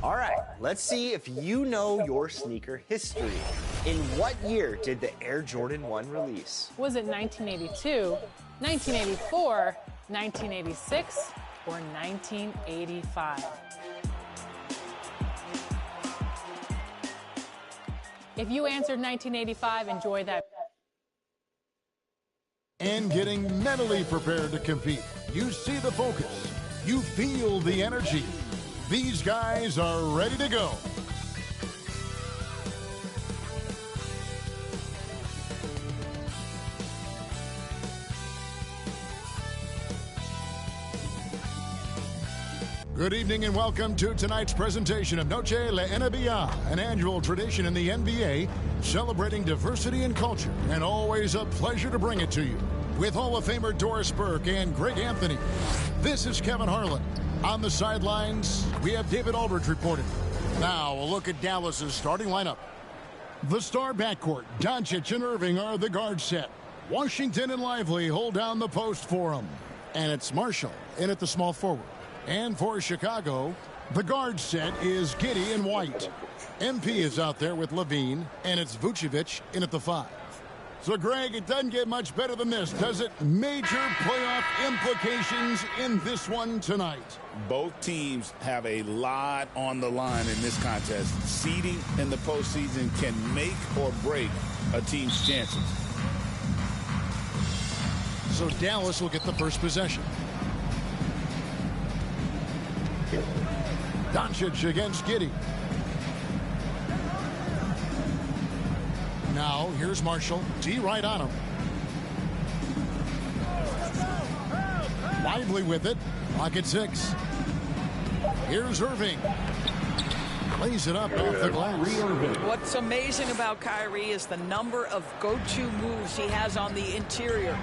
All right, let's see if you know your sneaker history. In what year did the Air Jordan 1 release? Was it 1982, 1984, 1986, or 1985? If you answered 1985, enjoy that. And getting mentally prepared to compete. You see the focus. You feel the energy. These guys are ready to go. Good evening and welcome to tonight's presentation of Noche La NBA, an annual tradition in the NBA celebrating diversity and culture, and always a pleasure to bring it to you. With Hall of Famer Doris Burke and Greg Anthony, this is Kevin Harlan. On the sidelines, we have David Aldridge reporting. Now a look at Dallas's starting lineup. The star backcourt, Doncic and Irving, are the guard set. Washington and Lively hold down the post for them. And it's Marshall in at the small forward. And for Chicago, the guard set is Giddey and White. MP is out there with Levine, and it's Vucevic in at the 5. So, Greg, it doesn't get much better than this, does it? Major playoff implications in this one tonight. Both teams have a lot on the line in this contest. Seeding in the postseason can make or break a team's chances. So Dallas will get the first possession. Doncic against Giddey. Now, here's Marshall. D right on him. Lively with it. Clock at 6. Here's Irving. Lays it up off the glass. What's amazing about Kyrie is the number of go-to moves he has on the interior.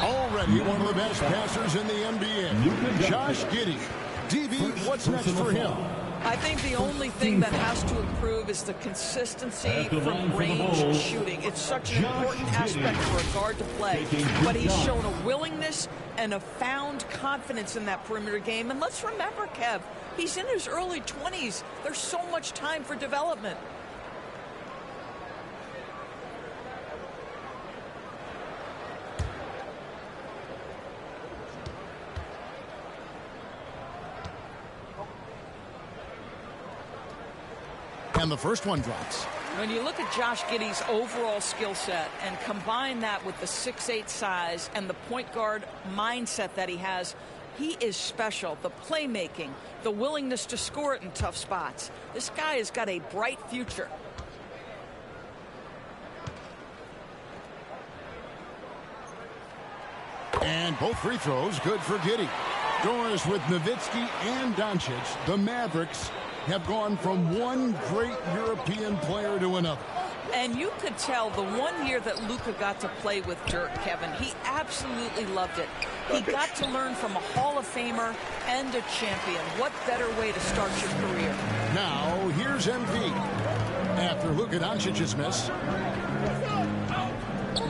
Already one of the best passers in the NBA. Josh Giddey. DB, what's next for him? I think the only thing that has to improve is the consistency from range shooting. It's such an important aspect for a guard to play. But he's shown a willingness and a found confidence in that perimeter game. And let's remember, Kev, he's in his early 20s. There's so much time for development. And the first one drops. When you look at Josh Giddey's overall skill set and combine that with the 6'8" size and the point guard mindset that he has, he is special. The playmaking, the willingness to score it in tough spots. This guy has got a bright future. And both free throws good for Giddey. Doris with Nowitzki and Doncic. The Mavericks have gone from one great European player to another. And you could tell the one year that Luka got to play with Dirk, Kevin, he absolutely loved it. He got to learn from a Hall of Famer and a champion. What better way to start your career? Now, here's MP. After Luka Doncic's miss.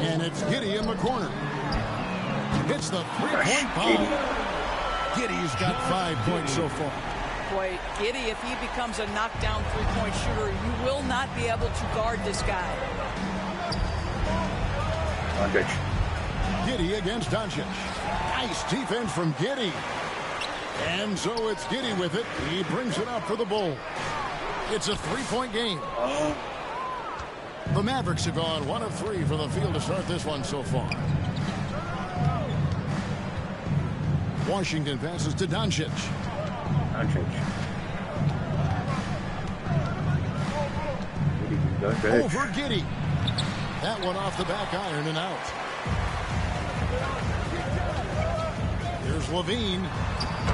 And it's Giddey in the corner. Hits the three-point bomb. Giddey's got 5 points so far. Boy, Giddey, if he becomes a knockdown three-point shooter, you will not be able to guard this guy. Giddey against Doncic. Nice defense from Giddey. And so it's Giddey with it. He brings it up for the Bull. It's a three-point game. The Mavericks have gone 1 of 3 from the field to start this one so far. Washington passes to Doncic. Over Giddey. That one off the back iron and out. Here's Levine.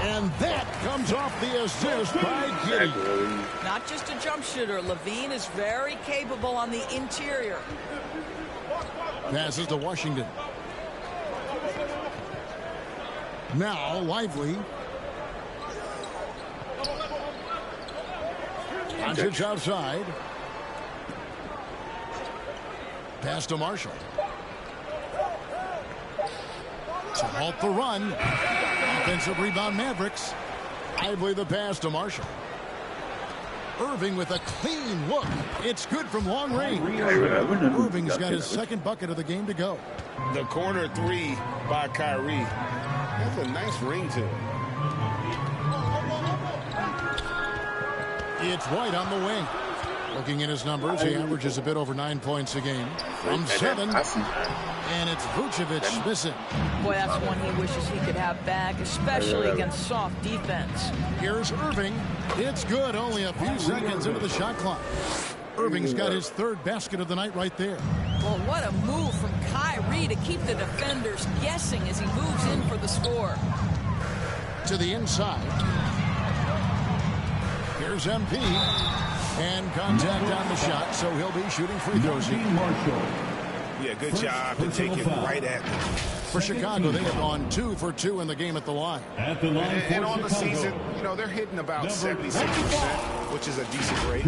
And that comes off the assist by Giddey. Not just a jump shooter. Levine is very capable on the interior. Passes to Washington. Now Lively. Doncic outside. Pass to Marshall. to halt the run. Offensive rebound, Mavericks. Lively the pass to Marshall. Irving with a clean look. It's good from long range. Irving's got his second bucket of the game to go. The corner three by Kyrie has a nice ring to it. It's White on the wing. Looking at his numbers, he averages a bit over 9 points a game. From 7, and it's Vucevic missing. Boy, that's one he wishes he could have back, especially against soft defense. Here's Irving. It's good, only a few seconds into the shot clock. Irving's got his third basket of the night right there. Well, what a move from Kyrie to keep the defenders guessing as he moves in for the score. To the inside. Here's MP. And contact on the shot, so he'll be shooting free throws here. Yeah, good job to take it right at them. For Chicago, they have gone 2 for 2 in the game at the line. And on the season, you know, they're hitting about 76%, which is a decent rate.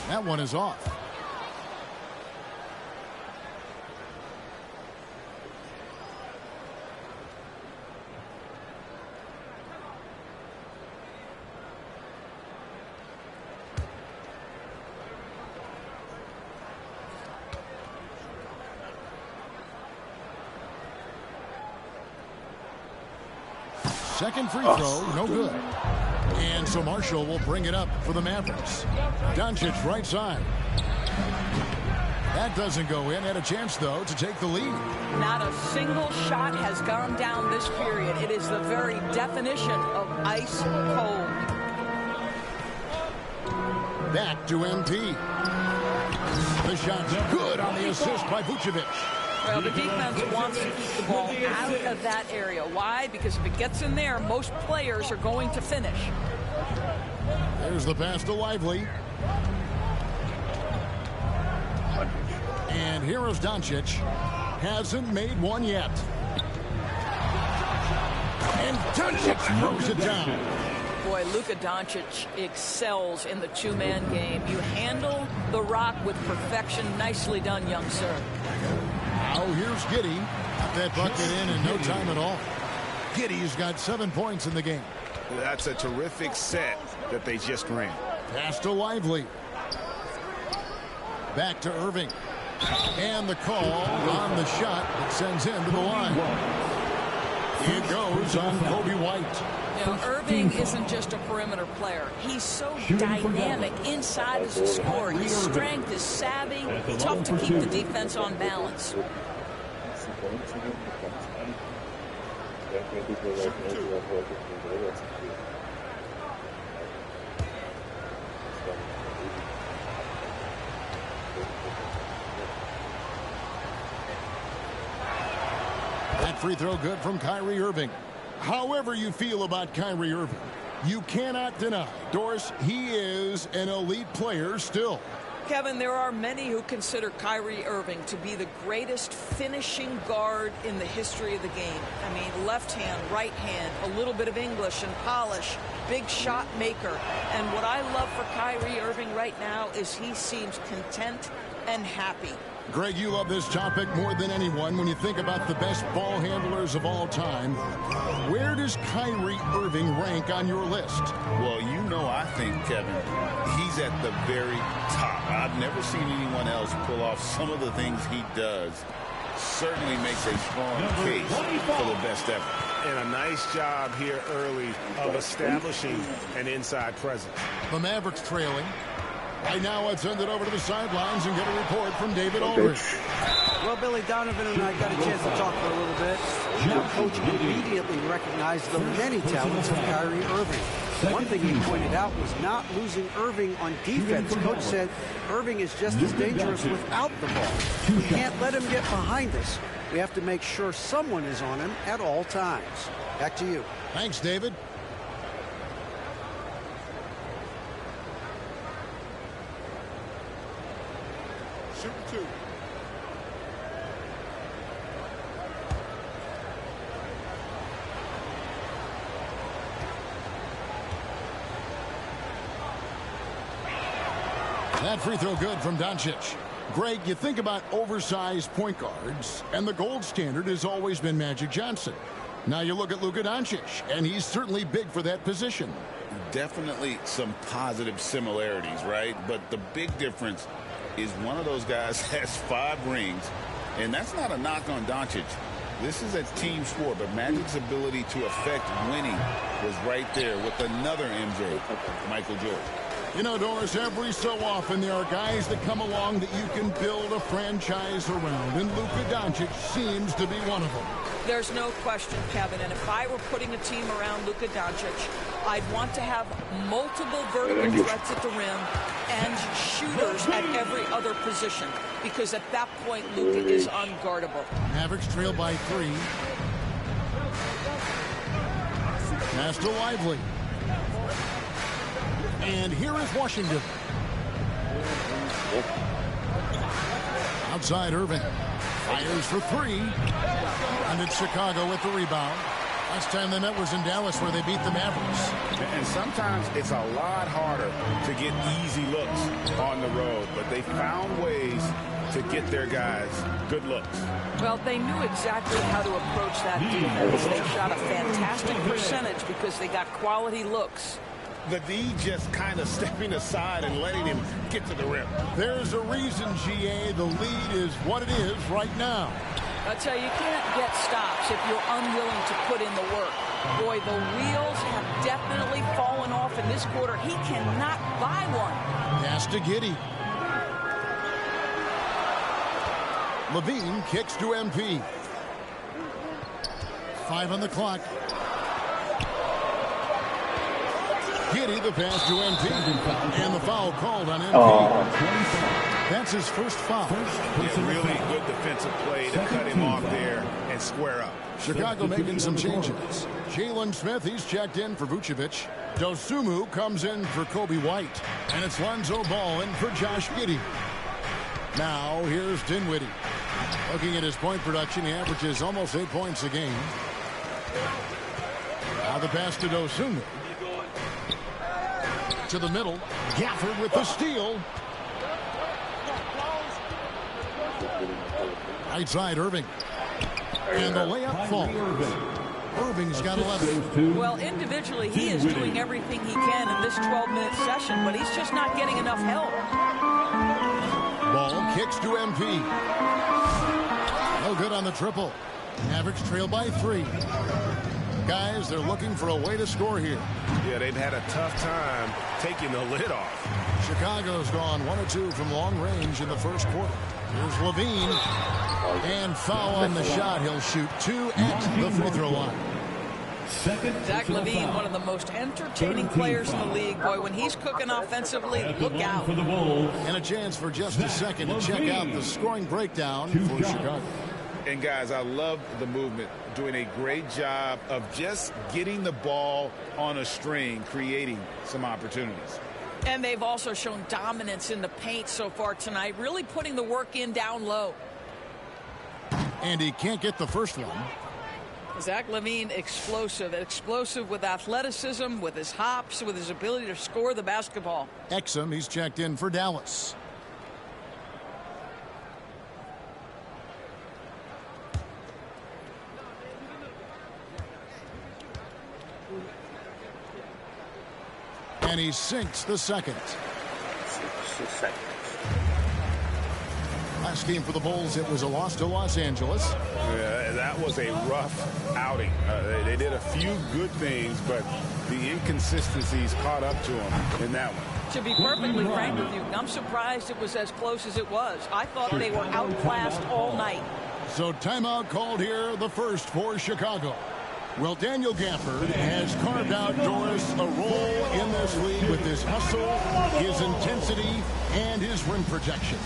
That one is off. Second free throw, no good. And so Marshall will bring it up for the Mavericks. Doncic right side. That doesn't go in. Had a chance, though, to take the lead. Not a single shot has gone down this period. It is the very definition of ice cold. Back to MP. The shot's good on the assist by Vucevic. Well, the defense wants to keep the ball out of that area. Why? Because if it gets in there, most players are going to finish. There's the pass to Lively. And here is Doncic. Hasn't made one yet. And Doncic throws it down. Boy, Luka Doncic excels in the two-man game. You handle the rock with perfection. Nicely done, young sir. Now here's Giddey. Got that bucket in no time at all. Giddey's got 7 points in the game. That's a terrific set that they just ran. Pass to Lively. Back to Irving. And the call on the shot that sends him to the line. It goes on Kobe White. You know, Irving isn't just a perimeter player. He's so dynamic inside as a scorer. His strength is savvy, tough to keep the defense on balance. That free throw good from Kyrie Irving. However you feel about Kyrie Irving, you cannot deny, Doris, he is an elite player still. Kevin, there are many who consider Kyrie Irving to be the greatest finishing guard in the history of the game. I mean, left hand, right hand, a little bit of English and polish, big shot maker. And what I love for Kyrie Irving right now is he seems content and happy. Greg, you love this topic more than anyone when you think about the best ball handlers of all time. Where does Kyrie Irving rank on your list? Well, you know, I think, Kevin, he's at the very top. I've never seen anyone else pull off some of the things he does. Certainly makes a strong case for the best ever. And a nice job here early of establishing an inside presence. The Mavericks trailing. Right now, let's send it over to the sidelines and get a report from David Aldridge. Well, Billy, Donovan and I got a chance to talk for a little bit. Now, Coach immediately recognized the many talents of Kyrie Irving. One thing he pointed out was not losing Irving on defense. Coach said Irving is just as dangerous without the ball. We can't let him get behind us. We have to make sure someone is on him at all times. Back to you. Thanks, David. shooting 2. That free throw good from Doncic. Greg, you think about oversized point guards, and the gold standard has always been Magic Johnson. Now you look at Luka Doncic, and he's certainly big for that position. Definitely some positive similarities, right? But the big difference is one of those guys has 5 rings, and that's not a knock on Doncic. This is a team sport, but Magic's ability to affect winning was right there with another MJ, Michael Jordan. You know, Doris, every so often there are guys that come along that you can build a franchise around, and Luka Doncic seems to be one of them. There's no question, Kevin, and if I were putting a team around Luka Doncic, I'd want to have multiple vertical threats at the rim and shooters at every other position, because at that point, Luka is unguardable. Mavericks trail by 3. Pass to Lively. And here is Washington. Outside Irving. Fires for 3. And it's Chicago with the rebound. Last time they met was in Dallas, where they beat the Mavericks. And sometimes it's a lot harder to get easy looks on the road, but they found ways to get their guys good looks. Well, they knew exactly how to approach that defense. They shot a fantastic percentage because they got quality looks. The D just kind of stepping aside and letting him get to the rim. There's a reason, GA, the lead is what it is right now. I tell you, you can't get stops if you're unwilling to put in the work. Boy, the wheels have definitely fallen off in this quarter. He cannot buy one. Pass to Giddey. Levine kicks to MP. 5 on the clock. Giddey, the pass to MP. And the foul called on MP. That's his first foul. Yeah, really good defensive play to cut him off there and square up. Chicago making some changes. Jalen Smith, he's checked in for Vucevic. Dosunmu comes in for Kobe White. And it's Lonzo Ball in for Josh Giddey. Now, here's Dinwiddie. Looking at his point production, he averages almost 8 points a game. Now the pass to Dosunmu. To the middle. Gafford with the steal. Right side, Irving. And the layup falls. Irving's got 11. Well, individually, he is doing everything he can in this 12-minute session, but he's just not getting enough help. Ball kicks to MP. No good on the triple. Mavericks trail by 3. Guys, they're looking for a way to score here. Yeah, they've had a tough time taking the lid off. Chicago's gone 1 of 2 from long range in the first quarter. Here's Levine. And foul on the shot. He'll shoot 2 at the free throw line. Zach LaVine, one of the most entertaining players in the league. Boy, when he's cooking offensively, look out. And a chance for just a second to check out the scoring breakdown for Chicago. And guys, I love the movement, doing a great job of just getting the ball on a string, creating some opportunities. And they've also shown dominance in the paint so far tonight, really putting the work in down low. And he can't get the first one. Zach LaVine, explosive with athleticism, with his hops, with his ability to score the basketball. Exum, he's checked in for Dallas. And he sinks the second. Last game for the Bulls, it was a loss to Los Angeles. Yeah, that was a rough outing. They did a few good things, but the inconsistencies caught up to them in that one. To be perfectly frank with you, I'm surprised it was as close as it was. I thought they were outclassed all night. So timeout called here, the first for Chicago. Well, Daniel Gafford has carved out, Doris, a role in this league with his hustle, his intensity, and his rim protection.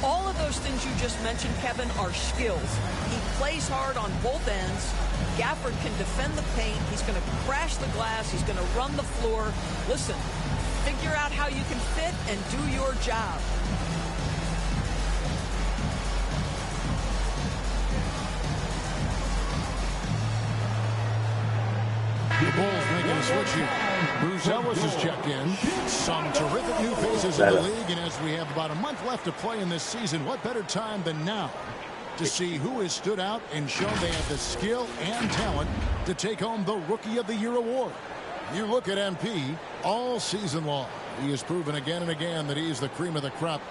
All of those things you just mentioned, Kevin, are skills. He plays hard on both ends. Gafford can defend the paint. He's going to crash the glass. He's going to run the floor. Listen, figure out how you can fit and do your job. The Bulls making a switch here. Bruzelis has checked in. Some terrific new faces in the league, and as we have about a month left to play in this season, what better time than now to see who has stood out and shown they have the skill and talent to take home the Rookie of the Year award. You look at MP all season long. He has proven again and again that he's the cream of the crop.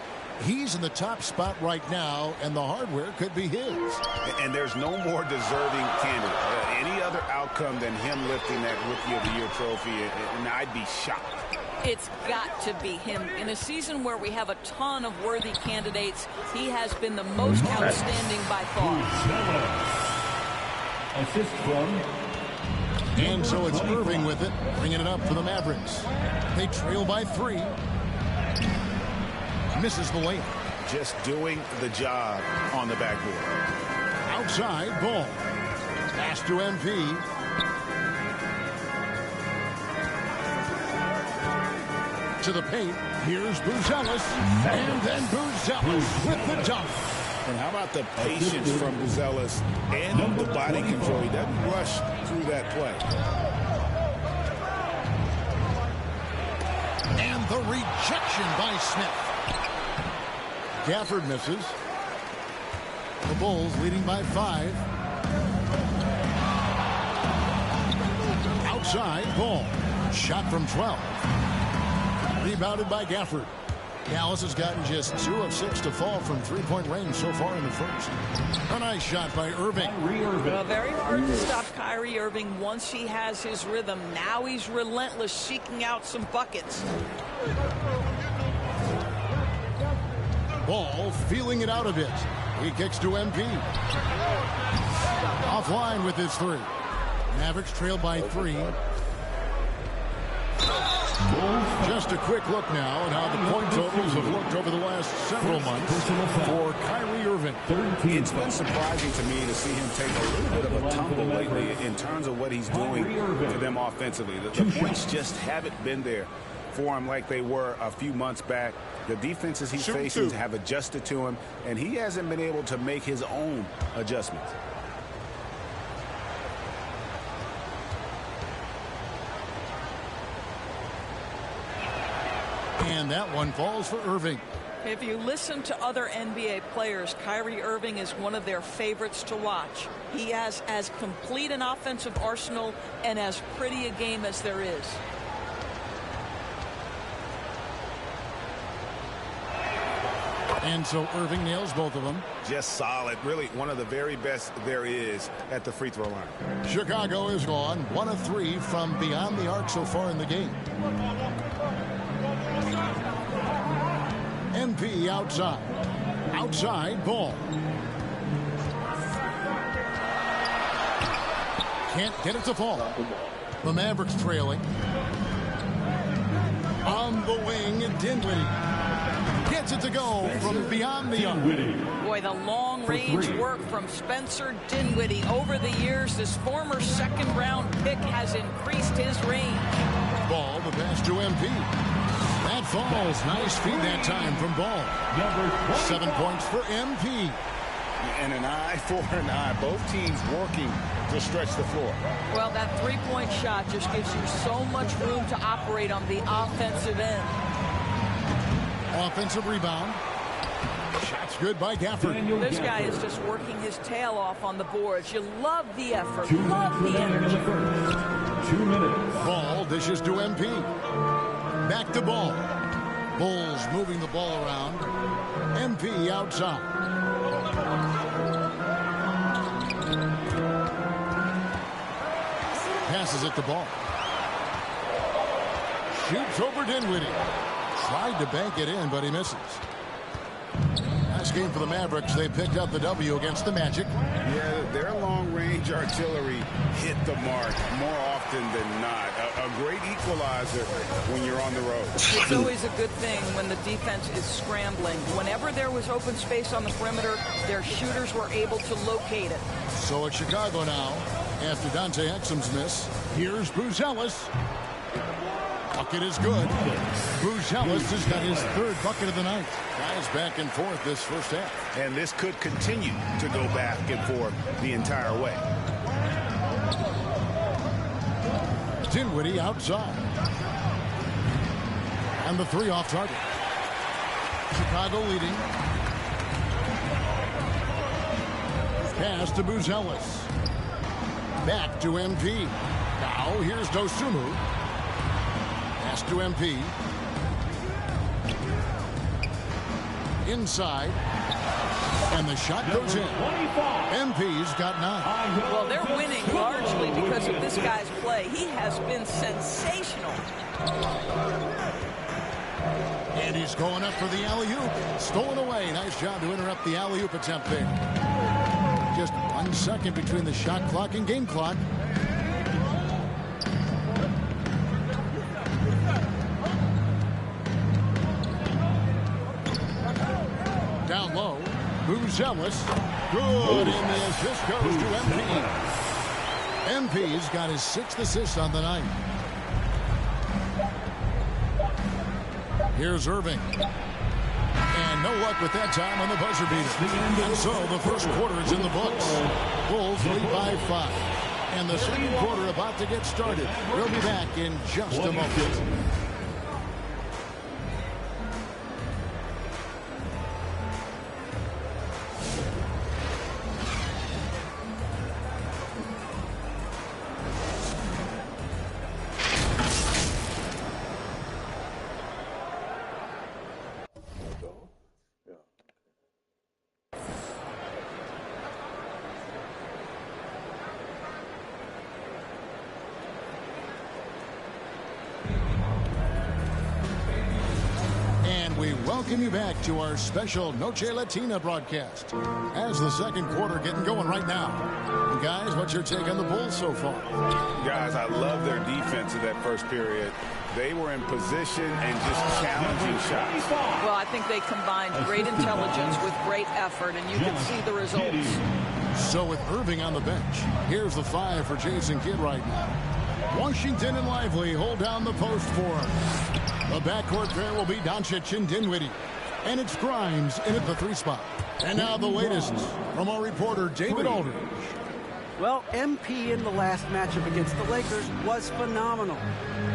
He's in the top spot right now, and the hardware could be his. And there's no more deserving candidate. Any other outcome than him lifting that Rookie of the Year trophy, and I'd be shocked. It's got to be him. In a season where we have a ton of worthy candidates, he has been the most outstanding by far. Assist from. And so it's Irving with it, bringing it up for the Mavericks. They trail by 3. Misses the layup. Just doing the job on the backboard. Outside, Ball. Pass to MP. To the paint. Here's Bruzelis. And then Bruzelis with the dunk. And how about the patience from Bruzelis and the body control? He doesn't rush through that play. And the rejection by Smith. Gafford misses. The Bulls leading by 5. Outside, Ball. Shot from 12. Rebounded by Gafford. Dallas has gotten just 2 of 6 to fall from three-point range so far in the first. A nice shot by Irving. Well, very hard to stop Kyrie Irving once he has his rhythm. Now he's relentless, seeking out some buckets. Ball feeling it out a bit. He kicks to MP. Offline with his 3. Mavericks trail by 3. Just a quick look now at how the point totals have looked over the last several months for Kyrie Irving. It's been surprising to me to see him take a little bit of a tumble lately in terms of what he's doing for them offensively. The points just haven't been there for him like they were a few months back. The defenses he's facing have adjusted to him, and he hasn't been able to make his own adjustments. And that one falls for Irving. If you listen to other NBA players, Kyrie Irving is one of their favorites to watch. He has as complete an offensive arsenal and as pretty a game as there is. And so Irving nails both of them. Just solid. Really one of the very best there is at the free throw line. Chicago is gone 1 of 3 from beyond the arc so far in the game. MP outside. Outside, Ball. Can't get it to fall. The Mavericks trailing. On the wing, Dinwiddie. Gets it to go from beyond the arc. Boy, the long-range work from Spencer Dinwiddie. Over the years, this former second-round pick has increased his range. Ball, the pass to MP. That falls. Nice feed that time from Ball. 7 points for MP. And an eye for an eye. Both teams working to stretch the floor. Well, that three-point shot just gives you so much room to operate on the offensive end. Offensive rebound. Shot's good by Gafford. This guy is just working his tail off on the boards. You love the effort, love the energy. 2 minutes. Ball dishes to MP. Back to Ball. Bulls moving the ball around. MP outside. Passes it to Ball. Shoots over Dinwiddie. Tried to bank it in, but he misses. Last game for the Mavericks. They picked up the W against the Magic. Yeah, their long-range artillery hit the mark more often than not. A great equalizer when you're on the road. It's always a good thing when the defense is scrambling. Whenever there was open space on the perimeter, their shooters were able to locate it. So it's Chicago now. After Dante Exum's miss, here's Bruzelis. Bucket is good. Bruzelis has got his 3rd bucket of the night. Guys back and forth this first half. And this could continue to go back and forth the entire way. Dinwiddie outside. And the three off target. Chicago leading. Pass to Buzelis. Back to MP. Now here's Dosunmu. Pass to MP. Inside. And the shot goes in. MP's got 9. Well, they're winning largely because of this guy's play. He has been sensational. And he's going up for the alley-oop. Stolen away. Nice job to interrupt the alley-oop attempt there. Just 1 second between the shot clock and game clock. Down low. Buzelis. Good. And the assist goes to MP. MP's got his 6th assist on the night. Here's Irving. And no luck with that time on the buzzer beater. And so the first quarter is in the books. Bulls lead by 5. And the second quarter about to get started. We'll be back in just a moment. Welcome you back to our special Noche Latina broadcast. As the second quarter getting going right now. And guys, what's your take on the Bulls so far? Guys, I love their defense in that first period. They were in position and just challenging shots. Well, I think they combined great intelligence with great effort, and you can see the results. So with Irving on the bench, here's the 5 for Jason Kidd right now. Washington and Lively hold down the post for him. The backcourt pair will be Doncic and Dinwiddie. And it's Grimes in at the 3 spot. And now the latest from our reporter, David Aldridge. Well, MP in the last matchup against the Lakers was phenomenal.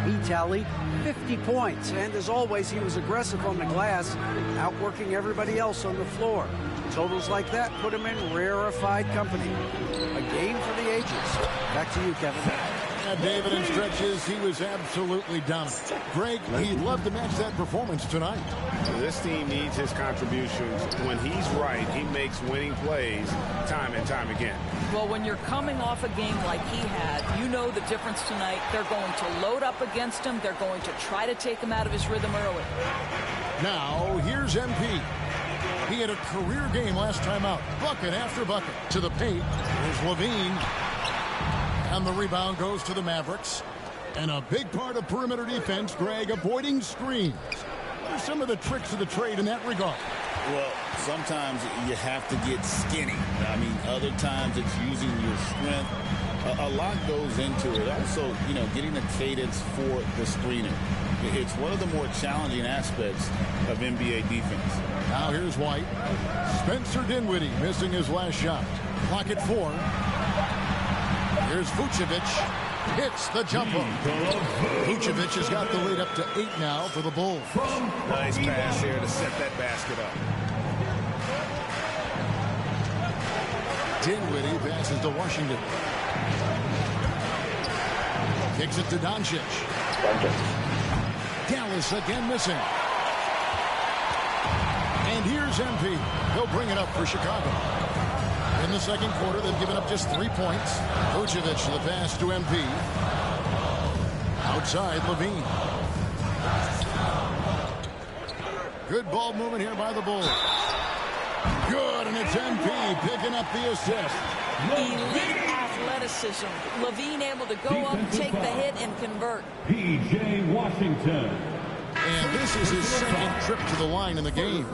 He tallied 50 points, and as always, he was aggressive on the glass, outworking everybody else on the floor. Totals like that put him in rarefied company. A game for the ages. Back to you, Kevin. David, in stretches, he was absolutely dominant. Greg, he'd love to match that performance tonight. This team needs his contributions. When he's right, he makes winning plays time and time again. Well, when you're coming off a game like he had, you know the difference tonight. They're going to load up against him. They're going to try to take him out of his rhythm early. Now, here's MP. He had a career game last time out. Bucket after bucket. To the paint. Here's Levine. And the rebound goes to the Mavericks. And a big part of perimeter defense, Greg, avoiding screens. What are some of the tricks of the trade in that regard? Well, sometimes you have to get skinny. I mean, other times it's using your strength. A lot goes into it. Also, you know, getting the cadence for the screener. It's one of the more challenging aspects of NBA defense. Now here's White. Spencer Dinwiddie missing his last shot. Clock at 4. Here's Vucevic. Hits the jumper. Vucevic has got the lead up to 8 now for the Bulls. Nice pass here to set that basket up. Dinwiddie passes to Washington. Kicks it to Doncic. Dallas again missing. And here's MP. He'll bring it up for Chicago. In the second quarter, they've given up just 3 points. Vucevic the pass to MP. Outside, Levine. Good ball movement here by the Bulls. Good, and it's MP picking up the assist. Elite athleticism. Levine able to go up, take the hit, and convert. P.J. Washington. And this is his second trip to the line in the game.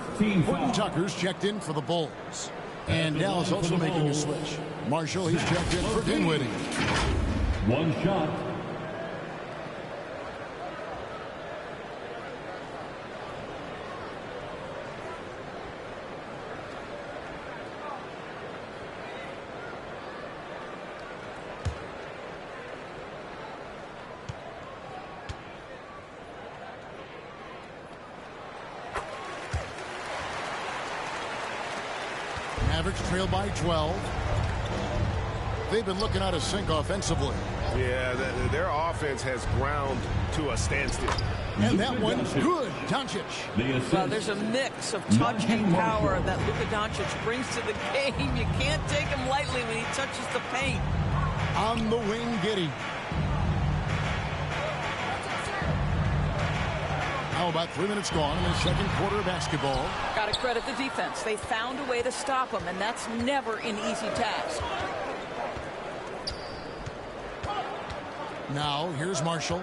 Horton Tucker's checked in for the Bulls. And Dallas also making a switch. Marshall, he's checked in for Dinwiddie. 1 shot. Mavericks trail by 12. They've been looking out of sync offensively. Yeah, their offense has ground to a standstill. And that one's good. Doncic. Well, there's a mix of touch and power that Luka Doncic brings to the game. You can't take him lightly when he touches the paint. On the wing, Giddey. Now about 3 minutes gone in the second quarter of basketball. Got to credit the defense. They found a way to stop him, and that's never an easy task. Now, here's Marshall.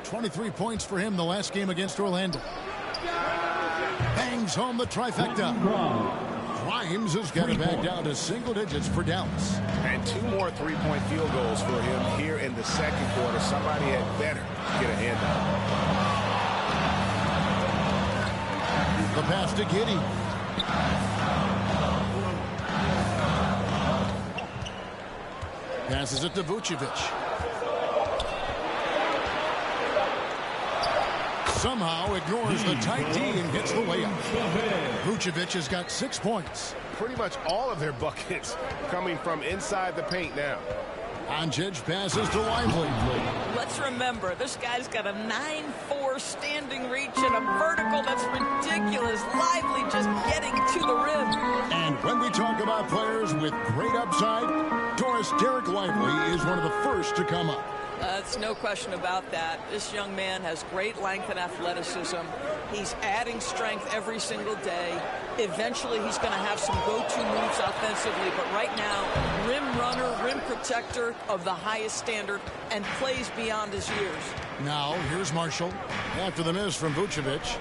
23 points for him the last game against Orlando. Bangs home the trifecta. Grimes has got it back down to single digits for Dallas. And 2 more three-point field goals for him here in the second quarter. Somebody had better get a hand on. The pass to Giddey. Passes it to Vucevic. Somehow ignores the tight D and hits the layup. Vucevic has got 6 points. Pretty much all of their buckets coming from inside the paint now. Doncic passes to Lively. Let's remember, this guy's got a 9-4 standing reach and a vertical that's ridiculous. Lively just getting to the rim. And when we talk about players with great upside, Doris Derek Lively is one of the first to come up. That's no question about that. This young man has great length and athleticism. He's adding strength every single day. Eventually, he's going to have some go-to moves offensively. But right now, rim runner, rim protector of the highest standard, and plays beyond his years. Now, here's Marshall after the miss from Vucevic.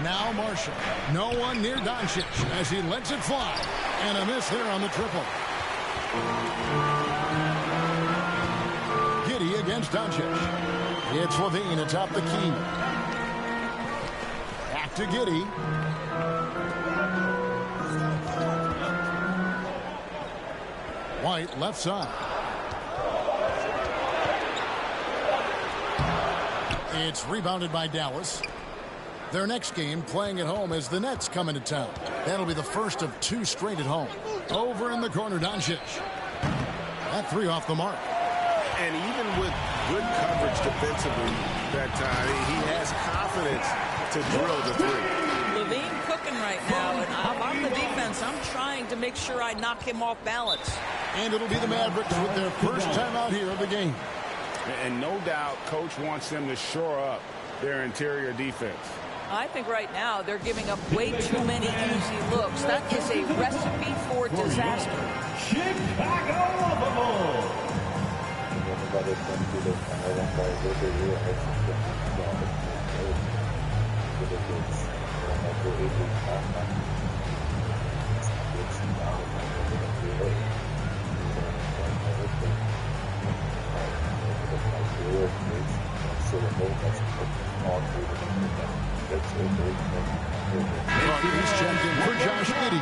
Now Marshall. No one near Doncic as he lets it fly. And a miss there on the triple. Giddey against Doncic. It's Levine atop the key. Back to Giddey. White left side. It's rebounded by Dallas. Their next game playing at home as the Nets come into town. That'll be the first of 2 straight at home. Over in the corner, Doncic. That 3 off the mark. And even with good coverage defensively that time, he has confidence to drill the 3. Levine cooking right now, and I'm on the defense. I'm trying to make sure I knock him off balance. And it'll be the Mavericks with their first time out here of the game. And no doubt, Coach wants them to shore up their interior defense. I think right now they're giving up way too many easy looks. That is a recipe for disaster. He's checked in for Josh Giddey.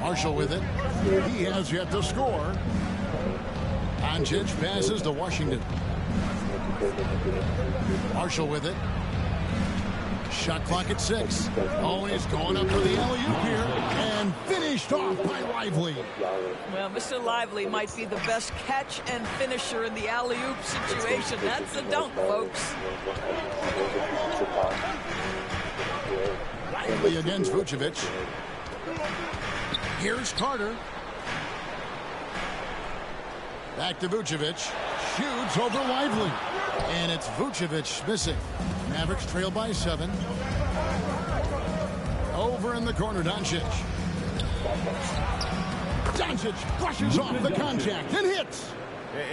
Marshall with it. He has yet to score. Doncic passes to Washington. Marshall with it. Shot clock at 6. Oh, he's going up for the alley-oop here. And finished off by Lively. Well, Mr. Lively might be the best catch and finisher in the alley-oop situation. That's a dunk, folks. Lively against Vucevic. Here's Carter. Back to Vucevic. Shoots over Lively. And it's Vucevic missing. Mavericks trail by 7. Over in the corner, Doncic. Doncic brushes off the contact and hits.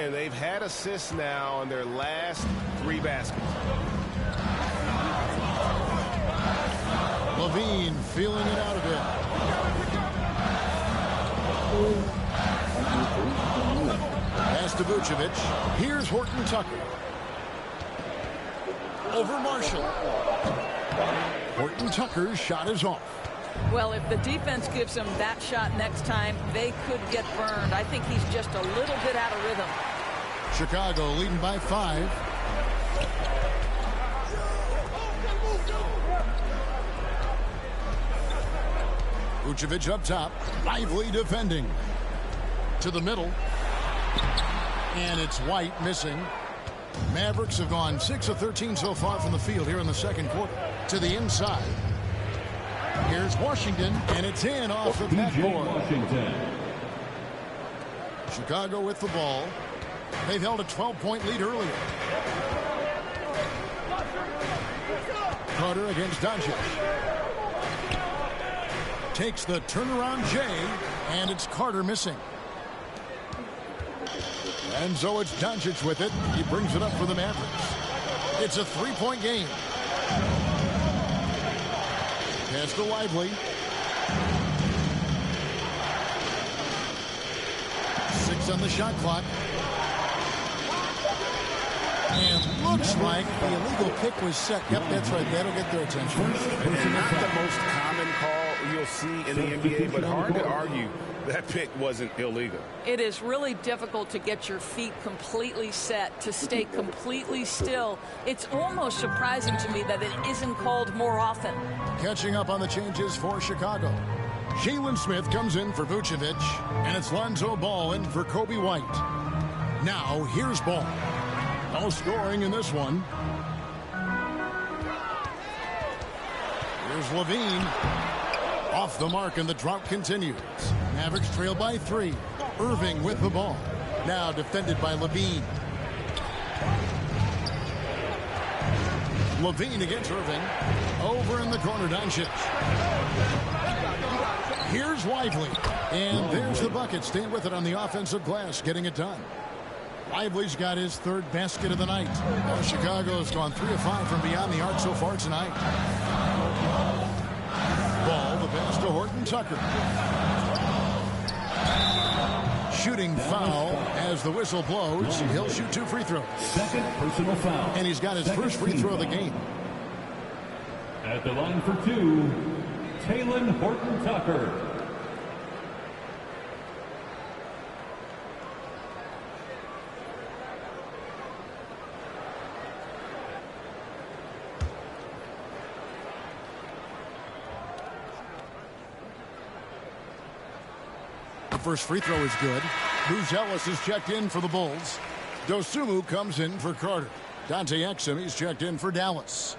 And they've had assists now on their last 3 baskets. Levine feeling it out a bit. Pass to Vucevic. Here's Horton Tucker. Over Marshall. Horton Tucker's shot is off. Well, if the defense gives him that shot next time, they could get burned. I think he's just a little bit out of rhythm. Chicago leading by 5. Vucevic up top, lively defending. To the middle. And it's White missing. Mavericks have gone 6 of 13 so far from the field here in the second quarter. To the inside. Here's Washington, and it's in off the backboard. Chicago with the ball. They've held a 12-point lead earlier. Carter against Doncic. Takes the turnaround J, and it's Carter missing. And so it's Doncic with it. He brings it up for the Mavericks. It's a 3-point game. Pass to Lively. 6 on the shot clock. And looks like the illegal pick was set. Yep, that's right. That'll get their attention. And not the most common call you'll see in the NBA, but hard to argue that pick wasn't illegal. It is really difficult to get your feet completely set, to stay completely still. It's almost surprising to me that it isn't called more often. Catching up on the changes for Chicago. Jalen Smith comes in for Vucevic, and it's Lonzo Ball in for Kobe White. Now, here's Ball. No scoring in this one. Here's Levine. Off the mark, and the drought continues. Mavericks trail by 3. Irving with the ball. Now defended by Levine. Levine against Irving. Over in the corner, Doncic. Here's Lively. And there's the bucket. Staying with it on the offensive glass, getting it done. Lively's got his 3rd basket of the night. Chicago's gone 3 of 5 from beyond the arc so far tonight. Ball, the pass to Horton Tucker. Shooting foul as the whistle blows. He'll shoot 2 free throws. Second personal foul. And he's got his first free throw of the game. At the line for 2, Talen Horton Tucker. First free throw is good. Buzelis is checked in for the Bulls. Dosunmu comes in for Carter. Dante Exum, he's checked in for Dallas.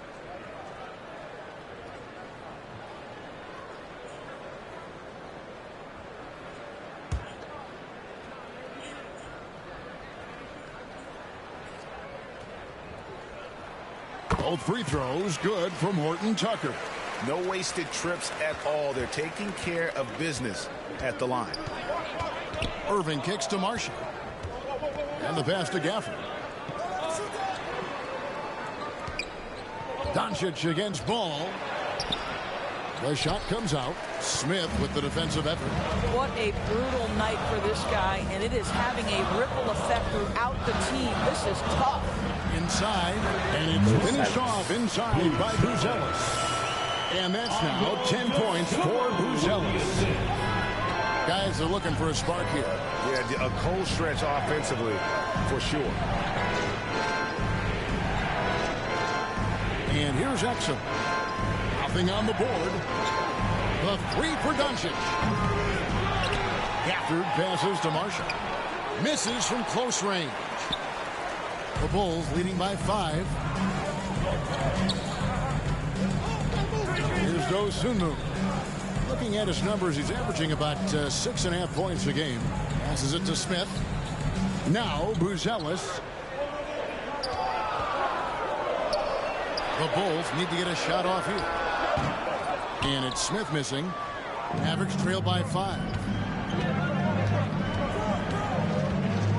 Both free throws good from Horton Tucker. No wasted trips at all. They're taking care of business at the line. Irving kicks to Marshall. And the pass to Gafford. Doncic against Ball. The shot comes out. Smith with the defensive effort. What a brutal night for this guy, and it is having a ripple effect throughout the team. This is tough. Inside, and it's finished off inside by Buzelis. And that's now 10 points for Buzelis. Guys are looking for a spark here. Yeah, a cold stretch offensively, for sure. And here's Exum. Nothing on the board. The 3 for Doncic. Gafford passes to Marshall. Misses from close range. The Bulls leading by 5. Here's Dosunmu. Looking at his numbers, he's averaging about 6.5 points a game. Passes it to Smith. Now Buzelis. The Bulls need to get a shot off here. And it's Smith missing. Mavericks trail by 5.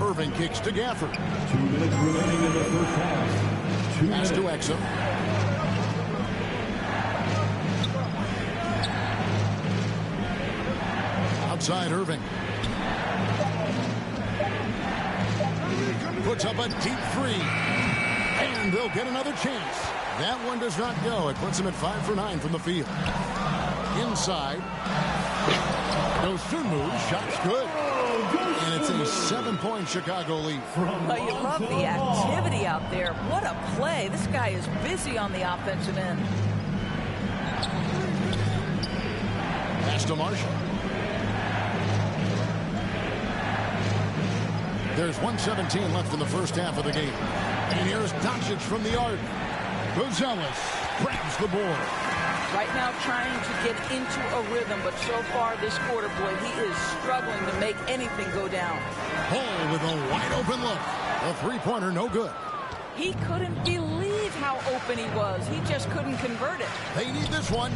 Irving kicks to Gafford. 2 minutes remaining in the first half. Pass to Exum. Outside Irving. Puts up a deep 3. And they'll get another chance. That one does not go. It puts him at 5 for 9 from the field. inside. Dosunmu's shot's good. And it's a 7-point Chicago lead. Well, you love the activity out there. What a play. This guy is busy on the offensive end. Pass to Marshall. There's 1:17 left in the first half of the game. And here's Doncic from the arc. Gonzalez grabs the board. Right now trying to get into a rhythm, but so far this quarter, boy, he is struggling to make anything go down. Hall with a wide open look. A three-pointer, no good. He couldn't believe how open he was. He just couldn't convert it. They need this one.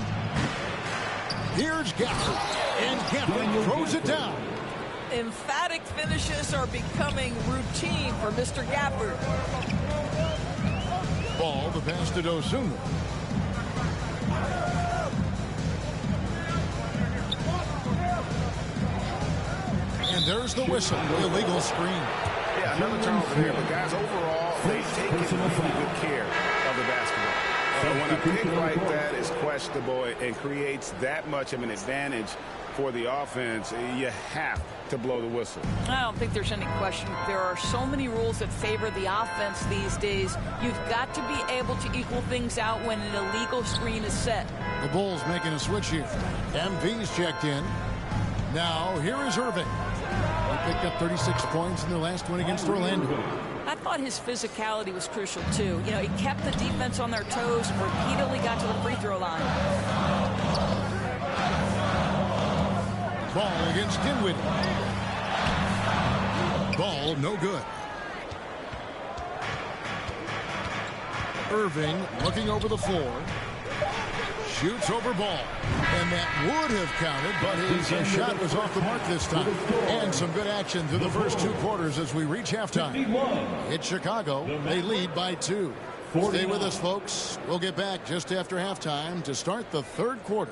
Here's Gafford. And Gafford throws it down. Emphatic finishes are becoming routine for Mr. Gafford. Ball, the pass to Dosunmu. And there's the whistle. Illegal screen. Yeah, another turnover there. But guys, overall, they've taken really good care of the basketball. And when a pick like that is questionable and creates that much of an advantage for the offense, you have to blow the whistle. I don't think there's any question. There are so many rules that favor the offense these days. You've got to be able to equal things out when an illegal screen is set. The Bulls making a switch here. MV's checked in. Now, here is Irving. He picked up 36 points in their last win against Orlando. I thought his physicality was crucial, too. You know, he kept the defense on their toes and repeatedly got to the free throw line. Ball against Dinwiddie. Ball no good. Irving looking over the floor. Shoots over Ball. And that would have counted, but his shot was off the mark this time. And some good action through the first two quarters as we reach halftime. It's Chicago. They lead by 2. Stay with us, folks. We'll get back just after halftime to start the third quarter.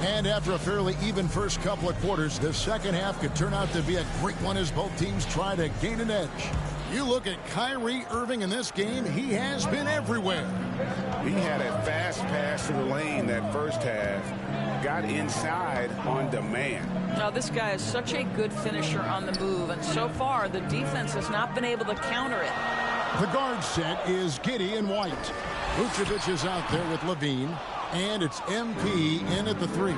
And after a fairly even first couple of quarters, the second half could turn out to be a great one as both teams try to gain an edge. You look at Kyrie Irving in this game, he has been everywhere. He had a fast pass to the lane that first half, got inside on demand. Now, this guy is such a good finisher on the move, and so far the defense has not been able to counter it. The guard set is Giddey and White. Vucevic is out there with Levine. And it's MP in at the 3.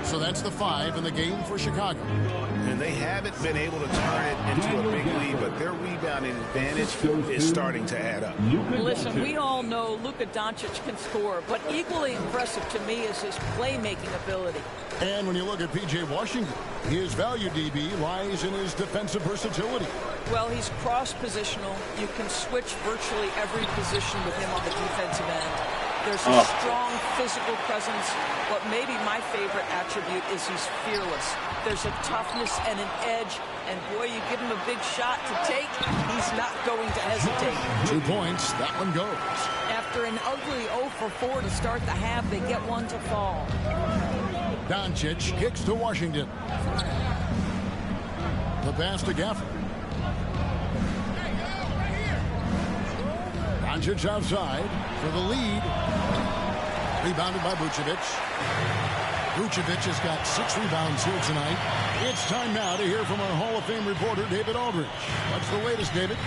So that's the 5 in the game for Chicago. And they haven't been able to turn it into a big lead, but their rebounding advantage is starting to add up. Listen, we all know Luka Doncic can score, but equally impressive to me is his playmaking ability. And when you look at P.J. Washington, his value DB lies in his defensive versatility. Well, he's cross-positional. You can switch virtually every position with him on the defensive end. There's a strong physical presence. What may be my favorite attribute is he's fearless. There's a toughness and an edge, and boy, you give him a big shot to take, he's not going to hesitate. 2 points, that one goes. After an ugly 0 for 4 to start the half, they get one to fall. Doncic kicks to Washington. The pass to Gafford. Doncic outside for the lead. Rebounded by Vucevic. Vucevic has got 6 rebounds here tonight. It's time now to hear from our Hall of Fame reporter, David Aldridge. What's the latest, David?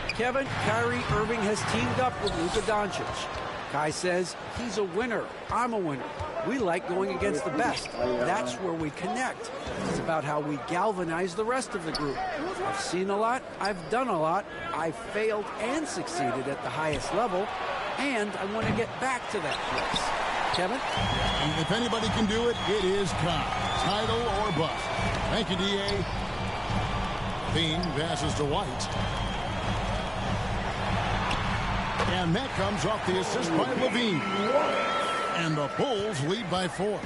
Kevin, Kyrie Irving has teamed up with Luka Doncic. Kai says he's a winner. I'm a winner. We like going against the best. That's where we connect. It's about how we galvanize the rest of the group. I've seen a lot. I've done a lot. I failed and succeeded at the highest level. And I want to get back to that place. Kevin? If anybody can do it, it is Kai. Title or bust. Thank you, D.A. Levine passes to White. And that comes off the assist by Levine. And the Bulls lead by 4.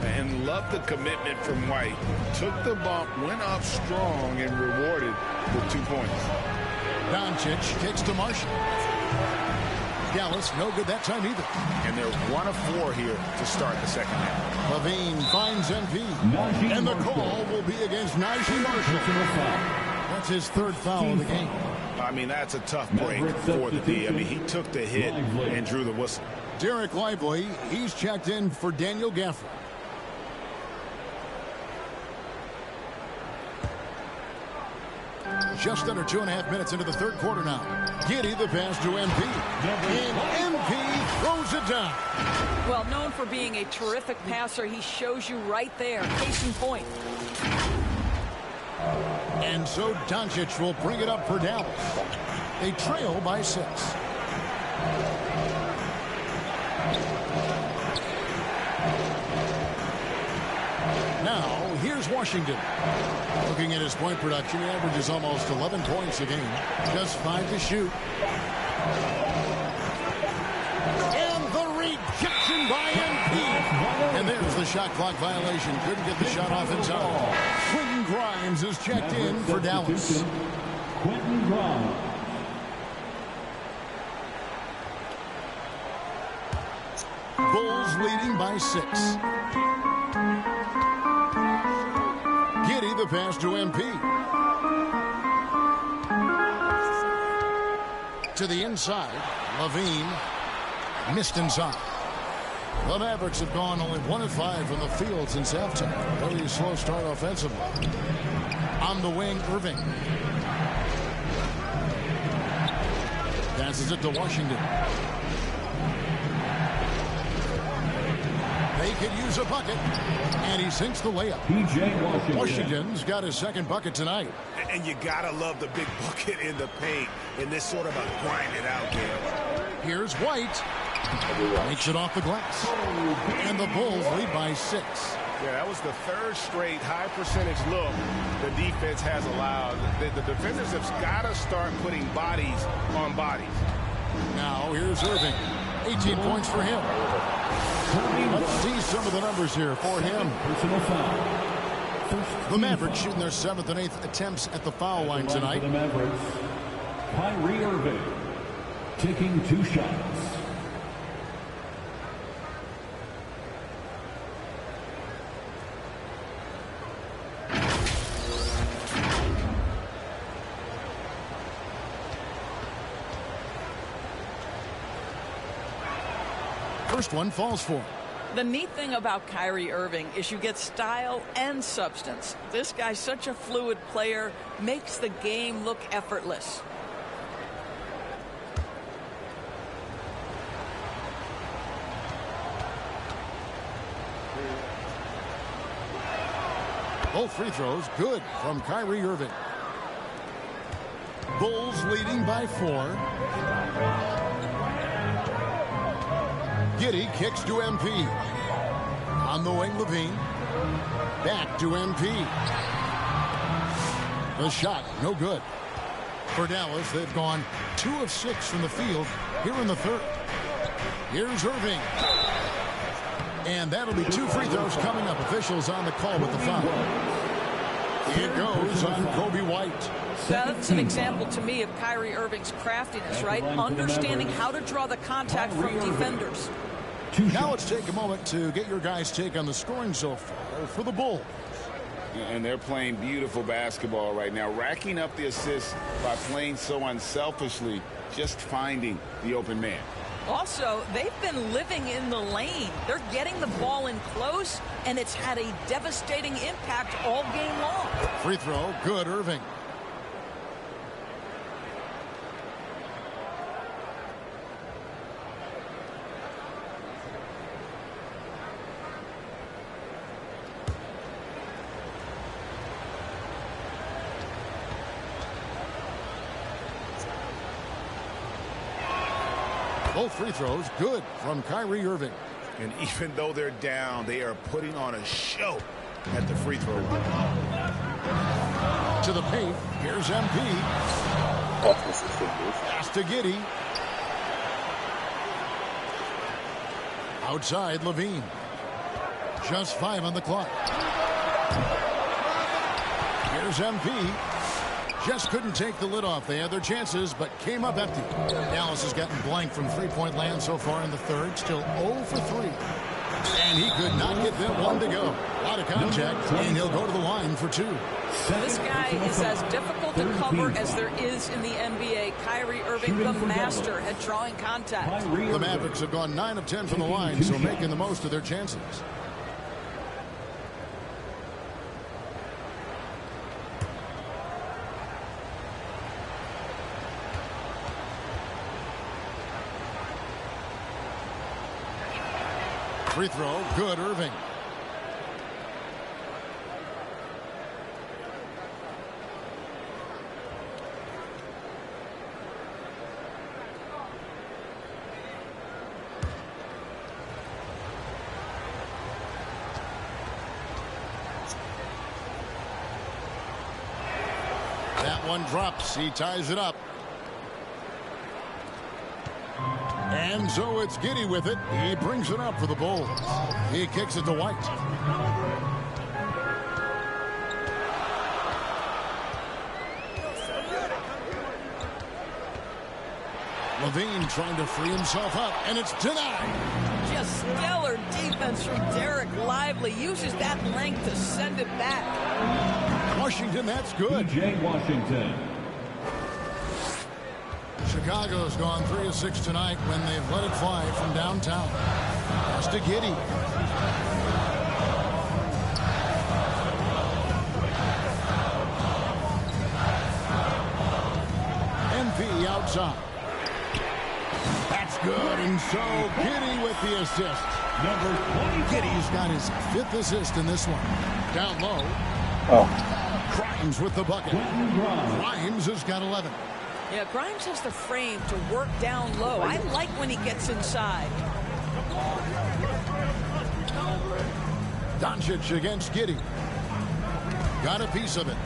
And love the commitment from White. Took the bump, went up strong, and rewarded with 2 points. Doncic kicks to Marshall. Dallas no good that time either. And they're 1 of 4 here to start the second half. Levine finds MP. And the call will be against Najee Marshall. That's his 3rd foul of the game. I mean, that's a tough break for the D. I mean, he took the hit and drew the whistle. Derek Lively, he's checked in for Daniel Gafford. Just under 2.5 minutes into the 3rd quarter now. Giddey the pass to MP. And MP throws it down. Well, known for being a terrific passer, he shows you right there. Case in point. And so Doncic will bring it up for Dallas. They trail by 6. Now, here's Washington. Looking at his point production, he averages almost 11 points a game. Just 5 to shoot. And the rejection by MP. And there's the shot clock violation. Couldn't get the shot off in time. Quentin Grimes is checked in for Dallas. Quentin Grimes. Bulls leading by 6. Giddey the pass to MP. To the inside. Levine missed inside. The Mavericks have gone only 1 of 5 from the field since halftime. Very slow start offensively. On the wing, Irving. Passes it to Washington. They could use a bucket. And he sinks the layup. P.J. Washington. Washington's got his 2nd bucket tonight. And you got to love the big bucket in the paint in this sort of a grind it out game. Here's White. Makes it off the glass. And the Bulls lead by 6. Yeah, that was the 3rd straight high percentage look the defense has allowed. The defenders have got to start putting bodies on bodies. Now here's Irving. 18 points for him. Let's see some of the numbers here for him. The Mavericks shooting their 7th and 8th attempts at the foul line tonight. The Mavericks, Kyrie Irving taking 2 shots. First one falls for him. The neat thing about Kyrie Irving is you get style and substance. This guy's such a fluid player, makes the game look effortless. Both free throws good from Kyrie Irving. Bulls leading by 4. Giddey kicks to MP. On the wing, Levine. Back to MP. The shot, no good. For Dallas, they've gone 2 of 6 from the field here in the 3rd. Here's Irving. And that'll be 2 free throws coming up. Officials on the call with the foul. It goes on Kobe White. That's an example to me of Kyrie Irving's craftiness, right? Understanding how to draw the contact from defenders. Now let's take a moment to get your guys' take on the scoring so far for the Bulls. And they're playing beautiful basketball right now, racking up the assists by playing so unselfishly, just finding the open man. Also, they've been living in the lane. They're getting the ball in close, and it's had a devastating impact all game long. Free throw, good, Irving. Both free throws good from Kyrie Irving. And even though they're down, they are putting on a show at the free throw line. To the paint. Here's MP. Pass to Giddey. Outside, Levine. Just 5 on the clock. Here's MP. Just couldn't take the lid off. They had their chances, but came up empty. Dallas has gotten blank from three-point land so far in the third. Still 0 for 3. And he could not get them one to go. Out of contact, and he'll go to the line for 2. This guy is as difficult to cover as there is in the NBA. Kyrie Irving, the master at drawing contact. The Mavericks have gone 9 of 10 from the line, so making the most of their chances. Free throw, good, Irving. That one drops. He ties it up. And so it's Giddey with it. He brings it up for the Bulls. He kicks it to White. Levine trying to free himself up, and it's denied. Just stellar defense from Derek Lively. Uses that length to send it back. Washington, that's good. Jay Washington. Chicago's gone 3 of 6 tonight when they've let it fly from downtown. Pass to Giddey. MP outside. That's good, and so Giddey with the assist. Giddey's got his 5th assist in this one. Down low. Grimes with the bucket. Grimes has got 11. Yeah, Grimes has the frame to work down low. I like when he gets inside. Doncic against Giddey. Got a piece of it.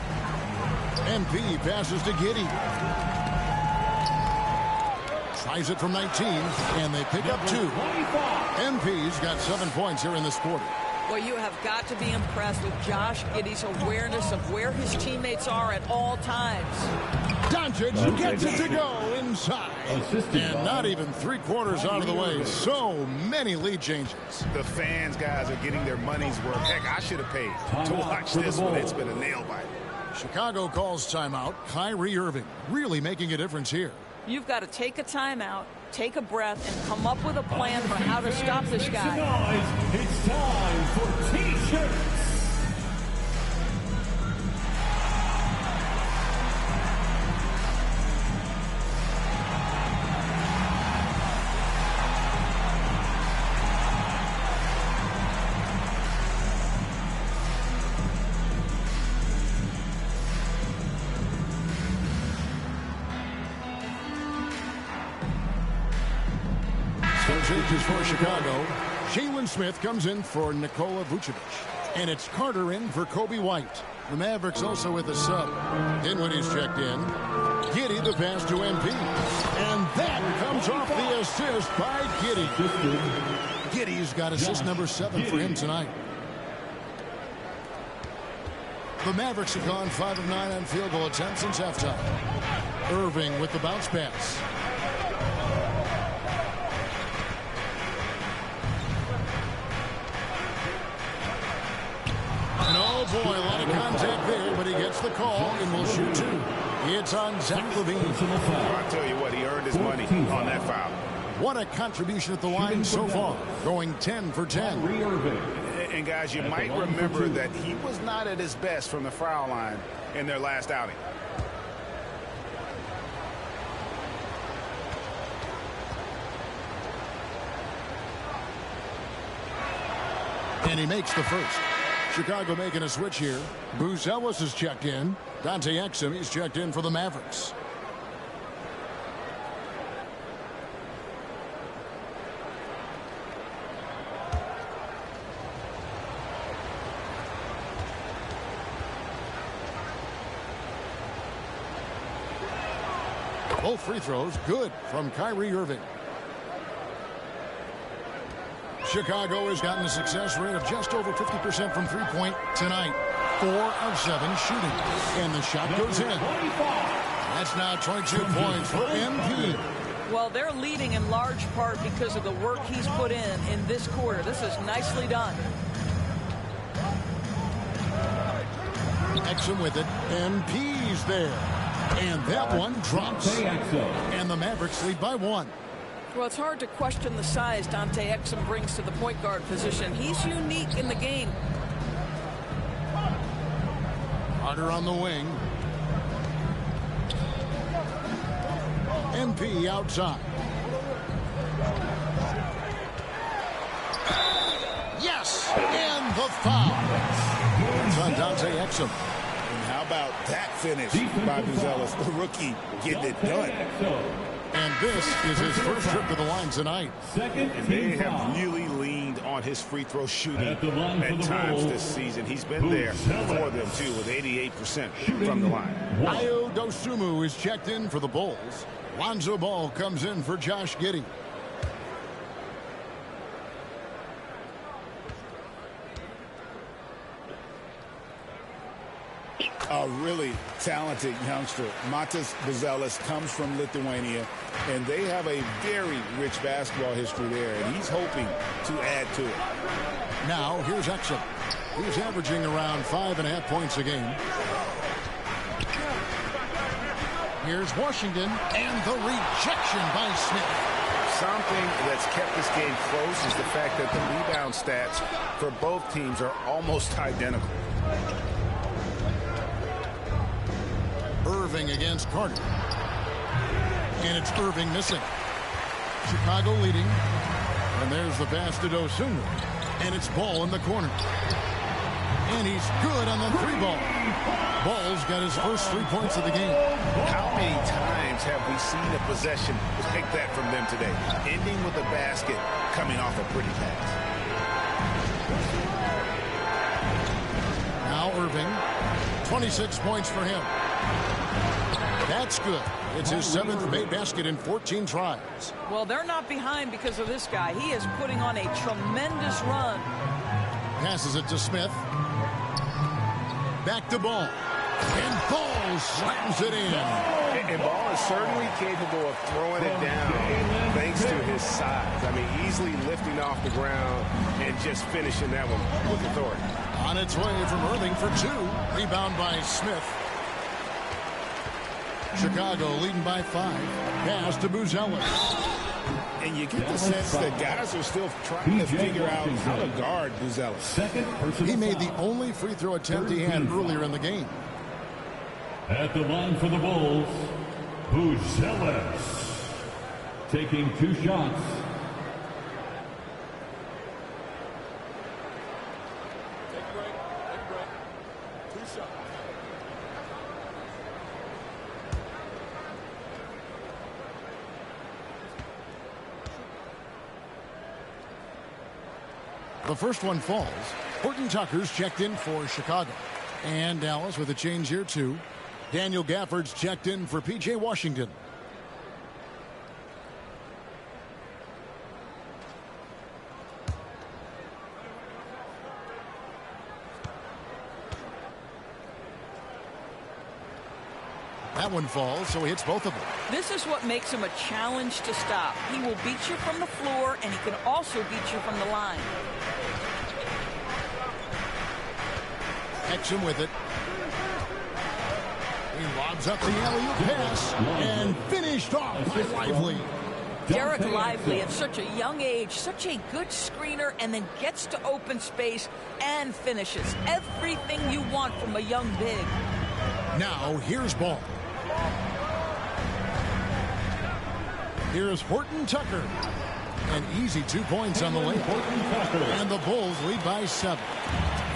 MP passes to Giddey. Tries it from 19, and they pick up 2. MP's got 7 points here in this quarter. Well, you have got to be impressed with Josh Giddey's awareness of where his teammates are at all times. Doncic gets it to go inside. And not even 3/4 out of the way. So many lead changes. The fans, guys, are getting their money's worth. Heck, I should have paid to watch this one. It's been a nail biter. Chicago calls timeout. Kyrie Irving really making a difference here. You've got to take a timeout, take a breath, and come up with a plan for how to stop this guy. Tonight, it's time for T-shirts. Changes for Chicago. Jalen Smith comes in for Nikola Vucevic. And it's Carter in for Kobe White. The Mavericks also with a sub. Dinwiddie's checked in. Giddey the pass to MP. And that comes off the assist by Giddey. Giddey's got assist number 7 for him tonight. The Mavericks have gone 5 of 9 on field goal attempts since halftime. Irving with the bounce pass. And oh boy, a lot of contact there, but he gets the call and will shoot 2. It's on Zach LaVine. I'll tell you what, he earned his money on that foul. What a contribution at the line so far, going 10 for 10. And guys, you might remember that he was not at his best from the foul line in their last outing. And he makes the first. Chicago making a switch here. Bruce Ellis is checked in. Dante Exum, he's checked in for the Mavericks. Both free throws good from Kyrie Irving. Chicago has gotten a success rate of just over 50% from three-point tonight. 4 of 7 shooting. And the shot goes in. That's now 22 points for MP. Well, they're leading in large part because of the work he's put in this quarter. This is nicely done. Exum with it. MP's there. And that one drops. And the Mavericks lead by 1. Well, it's hard to question the size Dante Exum brings to the point guard position. He's unique in the game. Carter on the wing. MP outside. Yes! And the foul. It's on Dante Exum. And how about that finish by Buzelis, the rookie, getting it done. And this is his first trip to the line tonight. And they have really leaned on his free throw shooting at times this season. He's been there for them, too, with 88% from the line. Ayo Dosunmu is checked in for the Bulls. Lonzo Ball comes in for Josh Giddey. A really talented youngster. Matas Buzelis comes from Lithuania, and they have a very rich basketball history there, and he's hoping to add to it. Now, here's Exum. He's averaging around 5.5 points a game. Here's Washington, and the rejection by Smith. Something that's kept this game close is the fact that the rebound stats for both teams are almost identical. Irving against Carter. And it's Irving missing. Chicago leading. And there's the pass to Dosunmu. And it's Ball in the corner. And he's good on the 3-ball. Ball's got his first 3 points of the game. How many times have we seen a possession like that from them today? Ending with a basket, coming off a pretty pass. Now Irving. 26 points for him. That's good. It's his 7th made basket in 14 tries. Well, they're not behind because of this guy. He is putting on a tremendous run. Passes it to Smith. Back to Ball. And Ball slams it in. And Ball is certainly capable of throwing it down thanks to his size. I mean, easily lifting off the ground and just finishing that one with authority. On its way from Irving for 2. Rebound by Smith. Chicago leading by 5. Pass to Buzelis. And you get the sense that guys are still trying to figure out how to guard Buzelis. He made the only free throw attempt he had earlier in the game. At the line for the Bulls, Buzelis. Taking 2 shots. The first one falls. Horton Tucker's checked in for Chicago. And Dallas with a change here too. Daniel Gafford's checked in for P.J. Washington. That one falls, so he hits both of them. This is what makes him a challenge to stop. He will beat you from the floor, and he can also beat you from the line. Exum with it. He lobs up the alley-oop pass and finished off by Lively. Derek Lively at such a young age, such a good screener, and then gets to open space and finishes. Everything you want from a young big. Now here's Ball. Here's Horton Tucker. An easy 2 points on the lane. And the Bulls lead by 7.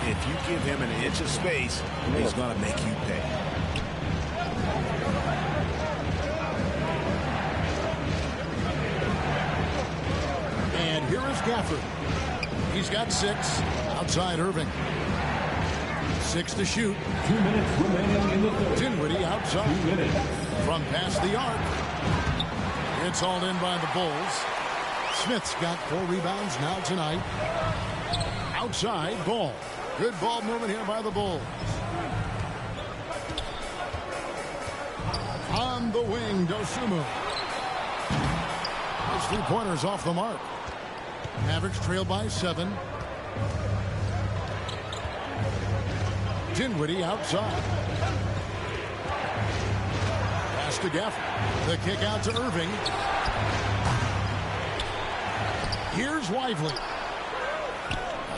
If you give him an inch of space, he's going to make you pay. And here is Gafford. He's got 6. Outside Irving. 6 to shoot. 2 minutes remaining in the third. Dinwiddie outside. 2 minutes. From past the arc. It's hauled in by the Bulls. Smith's got 4 rebounds now tonight. Outside, Ball. Good ball movement here by the Bulls. On the wing, Dosunmu. His 3-pointers off the mark. Mavericks trail by 7. Dinwiddie outside. Pass to Gafford. The kick out to Irving. Here's Lively.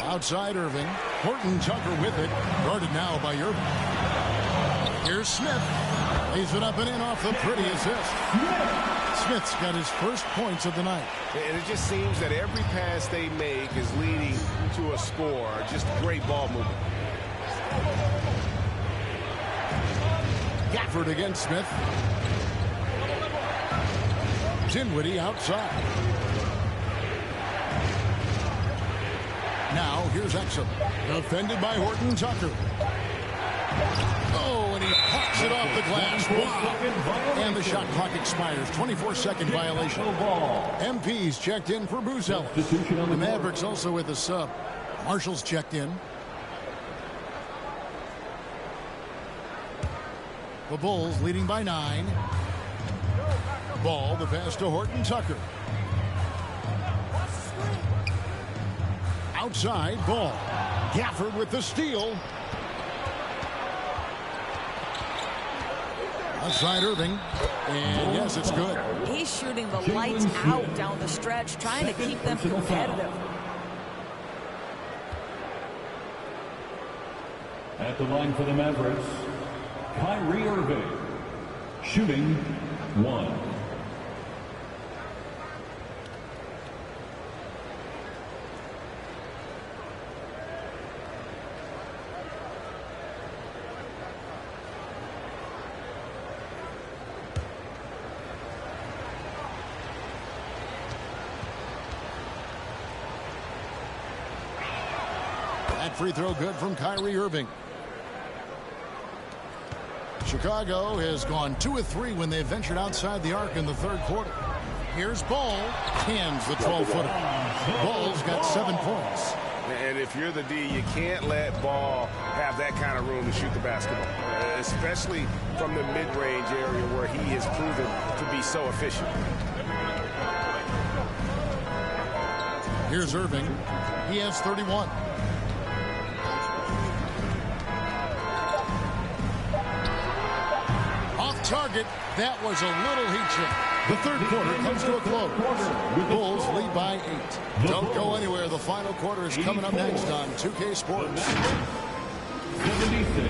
Outside Irving. Horton Tucker with it. Guarded now by Irving. Here's Smith. Lays it up and in off the pretty assist. Smith's got his first points of the night. And it just seems that every pass they make is leading to a score. Just great ball movement. Gafford against Smith. Dinwiddie outside. Now here's Exum. Defended by Horton Tucker. Oh, and he pops it off the glass. Wow. And the shot clock expires. 24-second violation. MP's checked in for Bruce Ellis. The Mavericks also with a sub. Marshall's checked in. The Bulls leading by 9. Ball, the pass to Horton Tucker. Outside, Ball. Gafford with the steal. Outside Irving. And yes, it's good. He's shooting the lights out down the stretch, trying to keep them competitive. At the line for the Mavericks, Kyrie Irving, shooting 1. That free throw good from Kyrie Irving. Chicago has gone 2 of 3 when they ventured outside the arc in the 3rd quarter. Here's Ball. Hands the 12-footer. Ball's got 7 points. And if you're the D, you can't let Ball have that kind of room to shoot the basketball, especially from the mid-range area where he has proven to be so efficient. Here's Irving. He has 31. Target. That was a little heat check. The 3rd quarter comes to a close. Bulls lead by 8. Don't go anywhere. The final quarter is coming up next on 2K Sports. 76.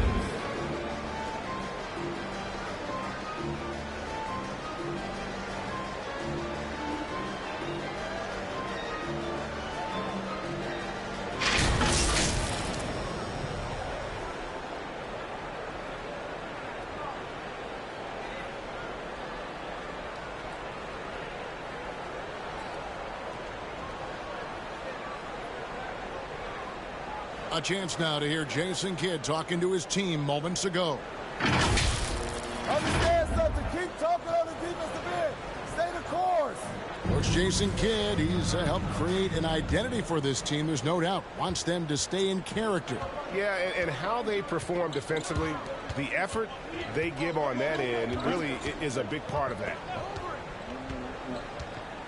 A chance now to hear Jason Kidd talking to his team moments ago. Understand something. Keep talking on the defensive end. Stay the course. Coach Jason Kidd, he's helped create an identity for this team. There's no doubt. Wants them to stay in character. Yeah, and how they perform defensively, the effort they give on that end really is a big part of that.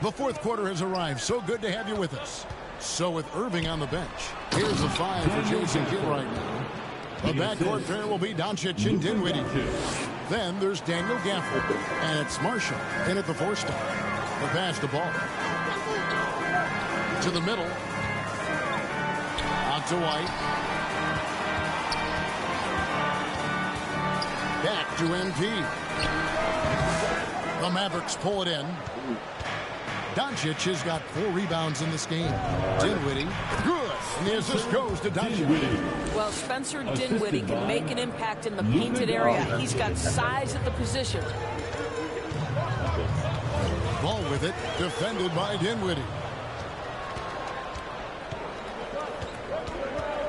The 4th quarter has arrived. So good to have you with us. So with Irving on the bench, here's the 5 for Jason Kidd right now. The backcourt pair will be Doncic and Dinwiddie. Then there's Daniel Gafford, and it's Marshall in at the 4 spot. The pass to Ball. To the middle. Out to White. Back to MP. The Mavericks pull it in. Doncic has got 4 rebounds in this game. Dinwiddie, good. And the assist goes to Doncic. Well, Spencer Dinwiddie can make an impact in the painted area. He's got size at the position. Ball with it, defended by Dinwiddie.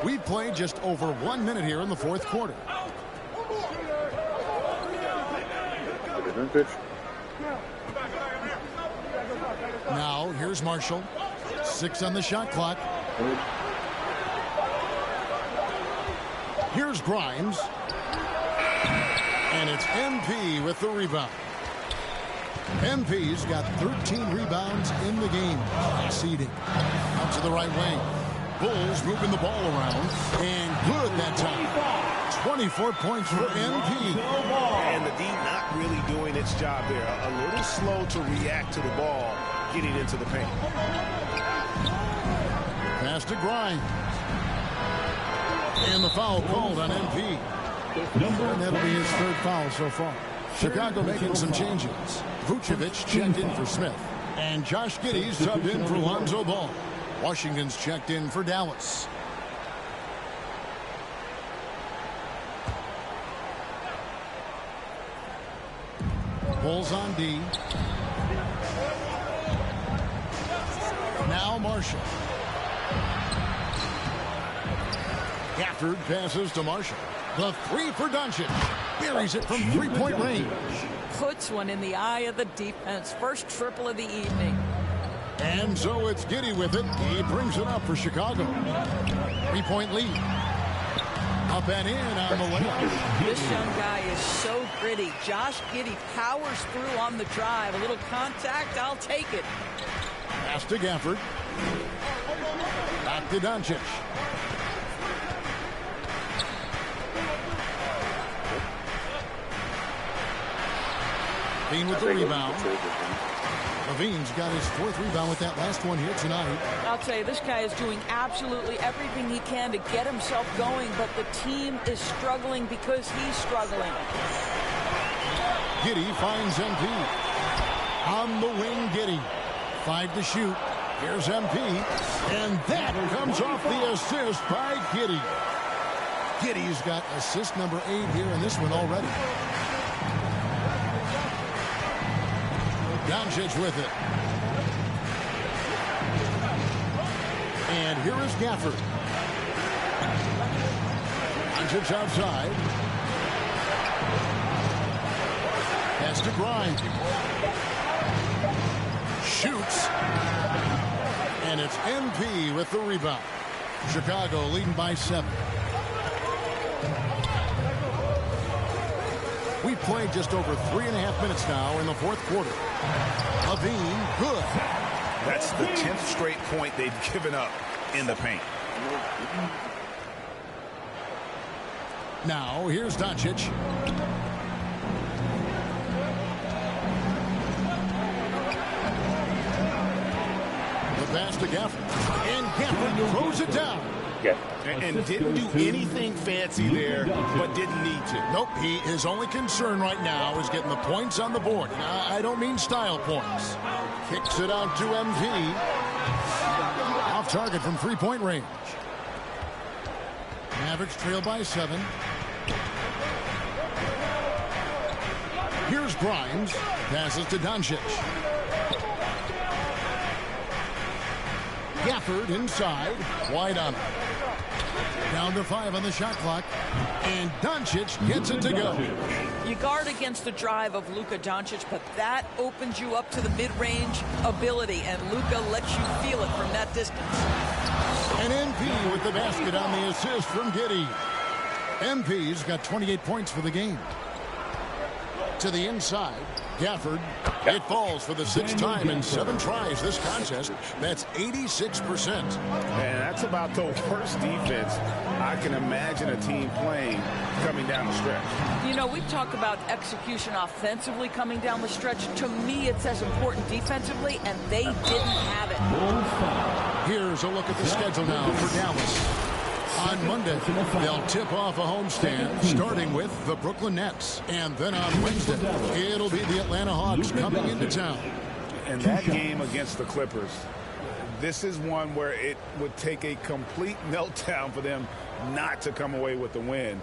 We've played just over 1 minute here in the 4th quarter. Now, here's Marshall. 6 on the shot clock. Here's Grimes. And it's MP with the rebound. MP's got 13 rebounds in the game. Seeding. Out to the right wing. Bulls moving the ball around. And good that time. 24 points for MP. And the D not really doing its job there. A little slow to react to the ball getting into the paint. Pass to Grimes. And the foul called on MP. And that'll be his 3rd foul so far. Chicago making some changes. Vucevic checked in for Smith. And Josh Giddey's subbed in for Lonzo Ball. Washington's checked in for Dallas. Bulls on D. Now Marshall. Gafford passes to Marshall. The 3 for Doncic. Buries it from 3-point range. Puts one in the eye of the defense. First triple of the evening. And so it's Giddey with it. He brings it up for Chicago. 3-point lead. Up and in on the layup. This young guy is so gritty. Josh Giddey powers through on the drive. A little contact, I'll take it. Pass to Gafford. Back to Doncic. Levine with the rebound. Levine's got his 4th rebound with that last one here tonight. I'll tell you, this guy is doing absolutely everything he can to get himself going, but the team is struggling because he's struggling. Giddey finds MP. On the wing, Giddey. 5 to shoot. Here's MP. And that comes off the assist by Giddey. Giddey's got assist number 8 here in this one already. Doncic with it. And here is Gafford. Doncic outside. Pass to Grimes. Shoots. And it's MP with the rebound. Chicago leading by 7. We've played just over 3.5 minutes now in the 4th quarter. Levine, good. That's the 10th straight point they've given up in the paint. Now, here's Doncic. The pass to Gafford. And Gafford throws it down. And didn't do anything fancy there, but didn't need to. Nope, his only concern right now is getting the points on the board. I don't mean style points. Kicks it out to MP. Off target from 3-point range. Mavericks trail by 7. Here's Grimes. Passes to Doncic. Gafford inside. Wide on it. Down to 5 on the shot clock. And Doncic gets it to go. You guard against the drive of Luka Doncic, but that opens you up to the mid-range ability, and Luka lets you feel it from that distance. And MP with the basket on the assist from Giddey. MP's got 28 points for the game. To the inside, Gafford. It falls for the 6th time in 7 tries this contest. That's 86%. And that's about the worst defense I can imagine a team playing coming down the stretch. You know, we talk about execution offensively coming down the stretch. To me, it's as important defensively, and they didn't have it. Here's a look at the schedule now for Dallas. On Monday, they'll tip off a homestand, starting with the Brooklyn Nets. And then on Wednesday, it'll be the Atlanta Hawks coming into town. And that game against the Clippers, this is one where it would take a complete meltdown for them not to come away with the win.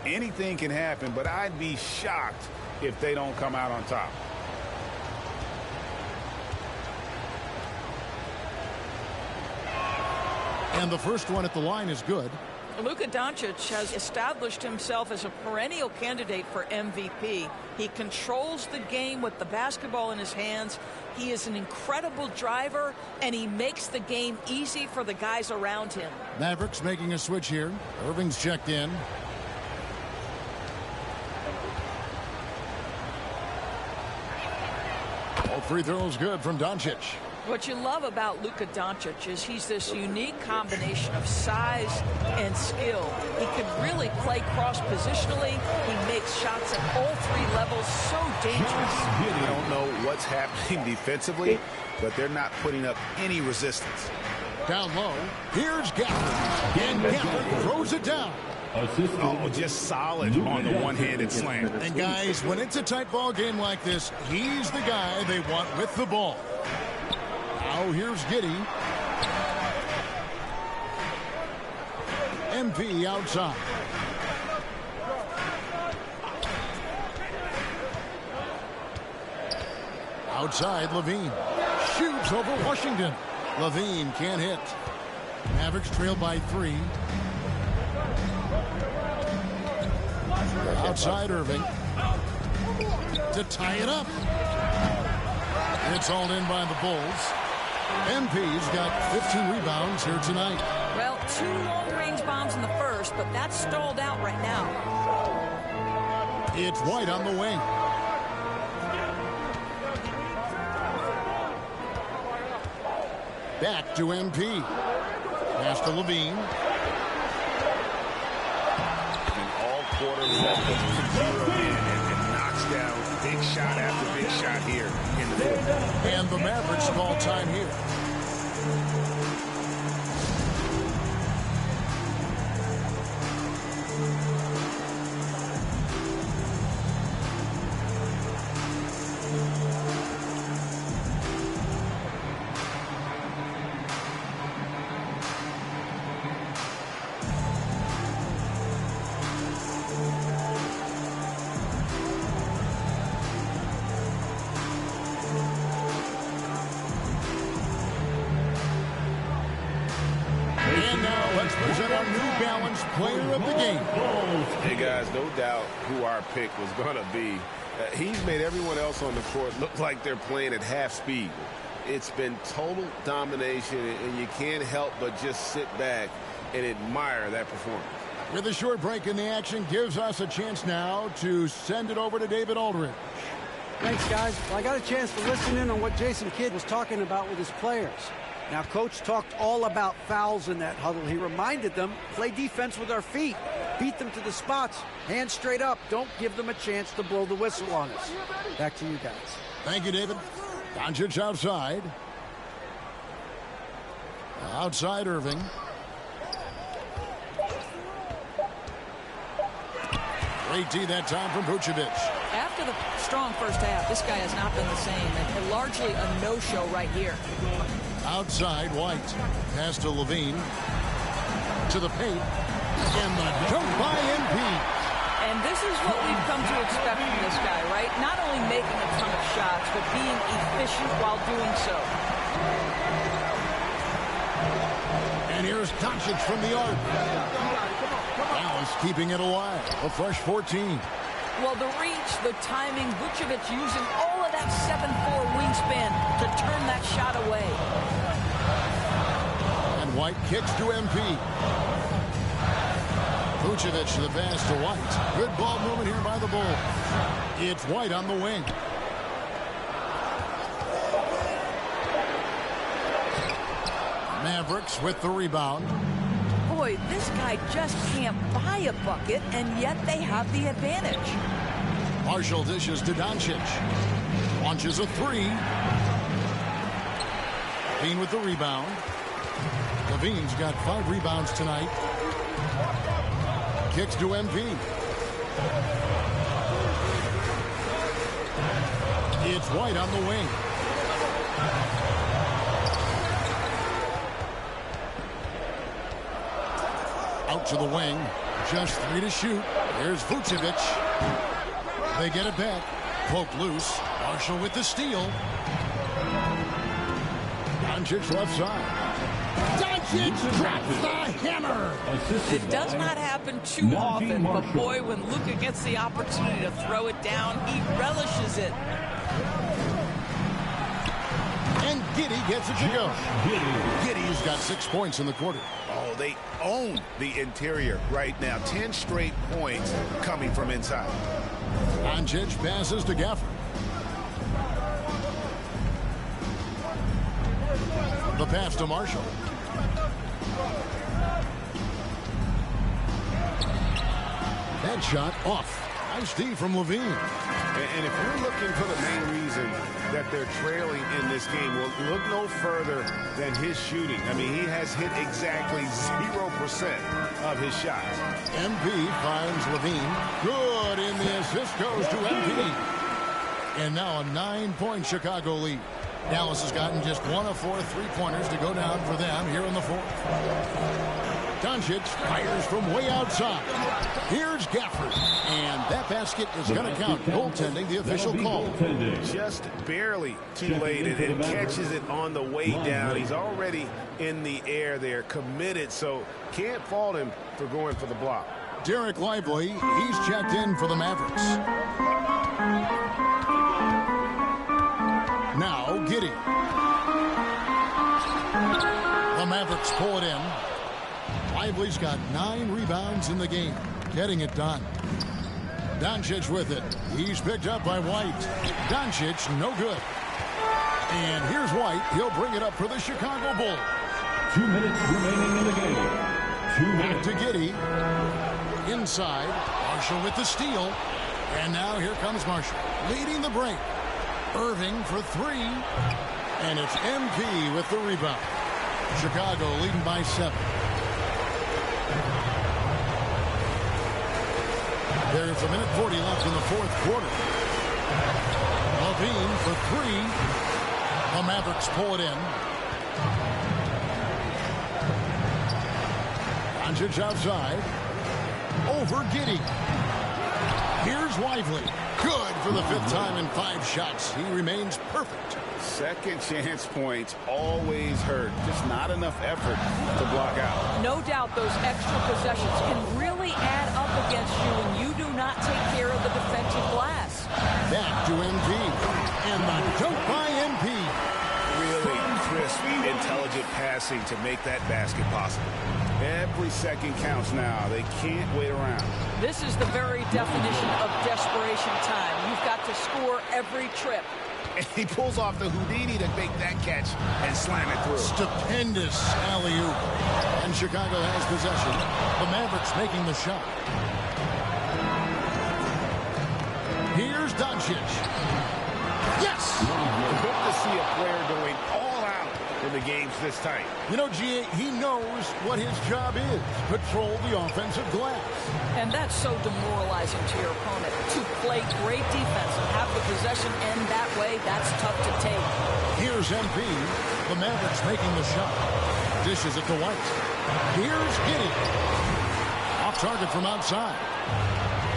Anything can happen, but I'd be shocked if they don't come out on top. And the first one at the line is good. Luka Doncic has established himself as a perennial candidate for MVP. He controls the game with the basketball in his hands. He is an incredible driver, and he makes the game easy for the guys around him. Mavericks making a switch here. Irving's checked in. All free throws good from Doncic. What you love about Luka Doncic is he's this unique combination of size and skill. He can really play cross-positionally. He makes shots at all three levels. So dangerous. I don't know what's happening defensively, but they're not putting up any resistance. Down low. Here's Gafford. And Gafford throws it down. Oh, just solid on the one-handed slam. And guys, when it's a tight ball game like this, he's the guy they want with the ball. Now here's Giddey. MP outside. Outside, Levine. Shoots over Washington. Levine can't hit. Mavericks trail by 3. Outside Irving. To tie it up. It's hauled in by the Bulls. MP's got 15 rebounds here tonight. Well, 2 long-range bombs in the first, but that's stalled out right now. It's White on the wing. Back to MP. Pass to Levine. And all quarter left to 0 and knocks down big shot after big shot here in the fourth. And the Mavericks call time here. Player of the game. Hey guys, no doubt who our pick was going to be. He's made everyone else on the court look like they're playing at half speed. It's been total domination, and you can't help but just sit back and admire that performance. With a short break in the action, gives us a chance now to send it over to David Aldridge. Thanks, guys. Well, I got a chance to listen in on what Jason Kidd was talking about with his players. Now, Coach talked all about fouls in that huddle. He reminded them, play defense with our feet. Beat them to the spots. Hands straight up. Don't give them a chance to blow the whistle on us. Back to you guys. Thank you, David. Doncic outside. Outside Irving. Great D that time from Vucevic. After the strong first half, this guy has not been the same. And largely a no-show right here. Outside White. Pass to Levine. To the paint. And the dunk by MP. And this is what we've come to expect from this guy, right? Not only making a ton of shots, but being efficient while doing so. And here's Doncic from the arc. Dallas keeping it alive. A fresh 14. Well, the reach, the timing, Vucevic using all of that 7'4" wingspan to turn that shot away. And White kicks to MP. Vucevic the pass to White. Good ball movement here by the Bulls. It's White on the wing. Mavericks with the rebound. Boy, this guy just can't buy a bucket, and yet they have the advantage. Marshall dishes to Doncic. Launches a 3. Levine with the rebound. Levine's got 5 rebounds tonight. Kicks to MP. It's White on the wing. Out to the wing. Just 3 to shoot. Here's Vucevic. They get it back. Poke loose. Marshall with the steal. Doncic left side. Doncic drops the hammer. It does not happen too often, but boy, when Luka gets the opportunity to throw it down, he relishes it. And Giddey gets it to go. Giddey's got 6 points in the quarter. Oh, they own the interior right now. 10 straight points coming from inside. Doncic passes to Gafford. The pass to Marshall. That shot off. Nice D from Levine. And if you're looking for the main reason that they're trailing in this game, well, look no further than his shooting. I mean, he has hit exactly 0% of his shots. MP finds Levine. Good, and the assist goes to MP. And now a 9-point Chicago lead. Dallas has gotten just 1 of 4 three-pointers to go down for them here in the fourth. Doncic fires from way outside. Here's Gafford. And that basket is going to count. Goaltending, the official call. Just barely too late, and catches it on the way down. He's already in the air there, committed, so can't fault him for going for the block. Derek Lively, he's checked in for the Mavericks. Now Giddey. The Mavericks pull it in. Lively's got 9 rebounds in the game, getting it done. Doncic with it. He's picked up by White. Doncic, no good. And here's White. He'll bring it up for the Chicago Bulls. 2 minutes remaining in the game. 2 minutes. Back to Giddey. Inside. Marshall with the steal. And now here comes Marshall, leading the break. Irving for 3. And it's MP with the rebound. Chicago leading by 7. There's a minute 40 left in the fourth quarter. Levine for 3. The Mavericks pull it in. Doncic outside. Over Giddey. Here's Lively. Good for the 5th time in 5 shots. He remains perfect. Second chance points always hurt. Just not enough effort to block out. No doubt those extra possessions can really add up against you when you do not take care of the defensive glass. Back to MP. And the dunk by MP. Really crisp, intelligent passing to make that basket possible. Every second counts now. They can't wait around. This is the very definition of desperation time. You've got to score every trip. And he pulls off the Houdini to make that catch and slam it through. Stupendous alley-oop. And Chicago has possession. The Mavericks making the shot. Here's Doncic. Yes! Good to see a player going all out in the games this tight. You know, G.A., he knows what his job is. Control the offensive glass. And that's so demoralizing to your opponent. To play great defense and have the possession end that way, that's tough to take. Here's MP. The Mavericks making the shot. Dishes it to White. Here's Giddey. Off target from outside.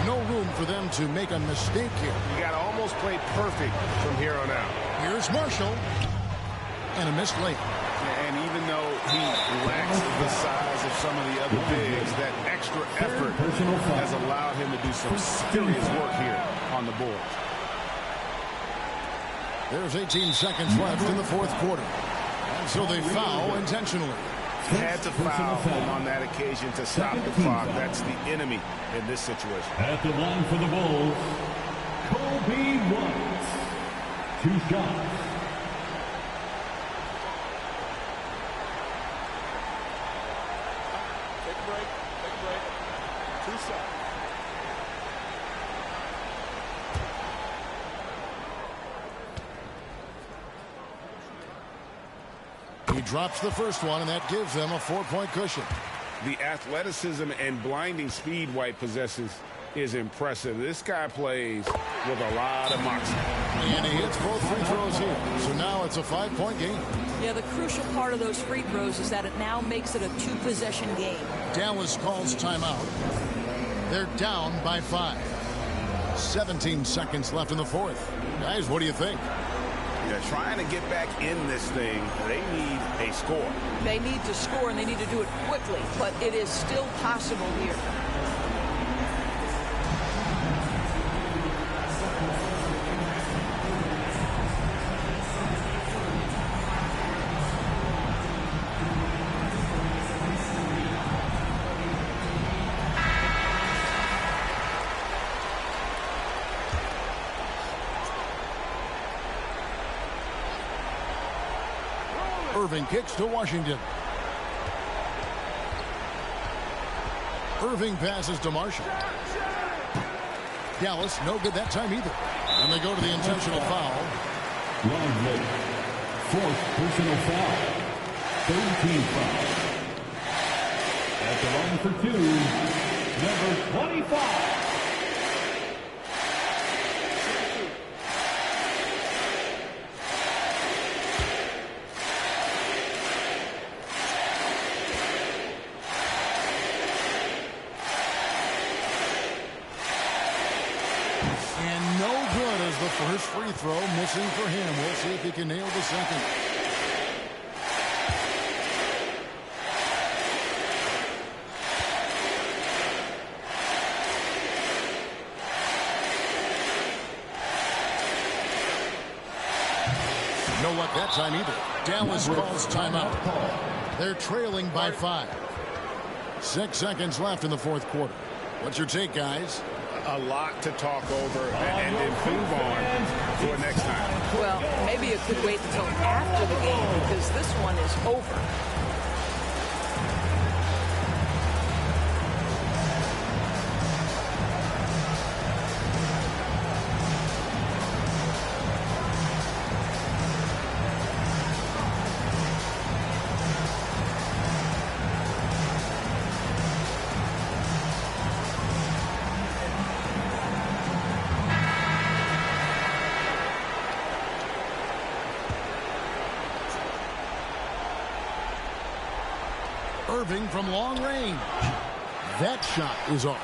No room for them to make a mistake here. You got to almost play perfect from here on out. Here's Marshall. And a missed layup. And even though he lacks the size of some of the other bigs, that extra effort has allowed him to do some serious work here on the board. There's 18 seconds left in the fourth quarter. And so they foul intentionally. Had to foul him on that occasion to stop the clock. That's the enemy in this situation. At the line for the Bulls, Kobe White. 2 shots. Take a break. Take a break. 2 shots. He drops the first one, and that gives them a 4-point cushion. The athleticism and blinding speed White possesses is impressive. This guy plays with a lot of moxie. And he hits both free throws here. So now it's a 5-point game. Yeah, the crucial part of those free throws is that it now makes it a 2-possession game. Dallas calls timeout. They're down by 5. 17 seconds left in the fourth. Guys, what do you think? They're trying to get back in this thing. They need a score. They need to score, and they need to do it quickly, but it is still possible here. Irving kicks to Washington. Irving passes to Marshall. Dallas, no good that time either. And they go to the intentional foul. Longley, fourth personal foul. Third team foul. At the line for two, number 25. First free throw missing for him. We'll see if he can nail the second. No luck that time either. Dallas calls timeout. They're trailing by 5. 6 seconds left in the fourth quarter. What's your take, guys? A lot to talk over and improve on for next time. Well, maybe it could wait until after the game because this one is over. Irving from long range. That shot is off.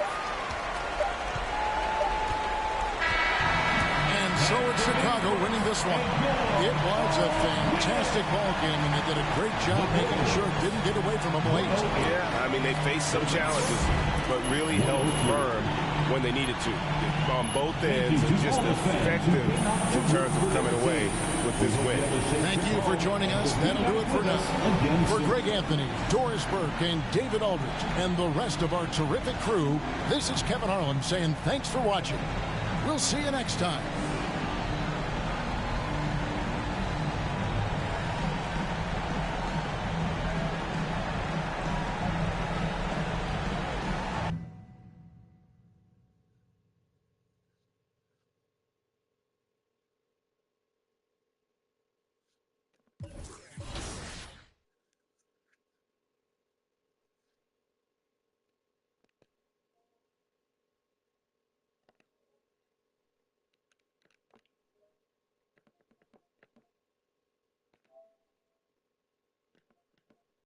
And so it's Chicago winning this one. It was a fantastic ball game, and they did a great job making sure it didn't get away from them late. Yeah, I mean, they faced some challenges, but really held firm when they needed to. On both ends, and just effective in terms of coming away with this win. Thank you for joining us. That'll do it for now. For Greg Anthony, Doris Burke, and David Aldridge, and the rest of our terrific crew, this is Kevin Harlan saying thanks for watching. We'll see you next time.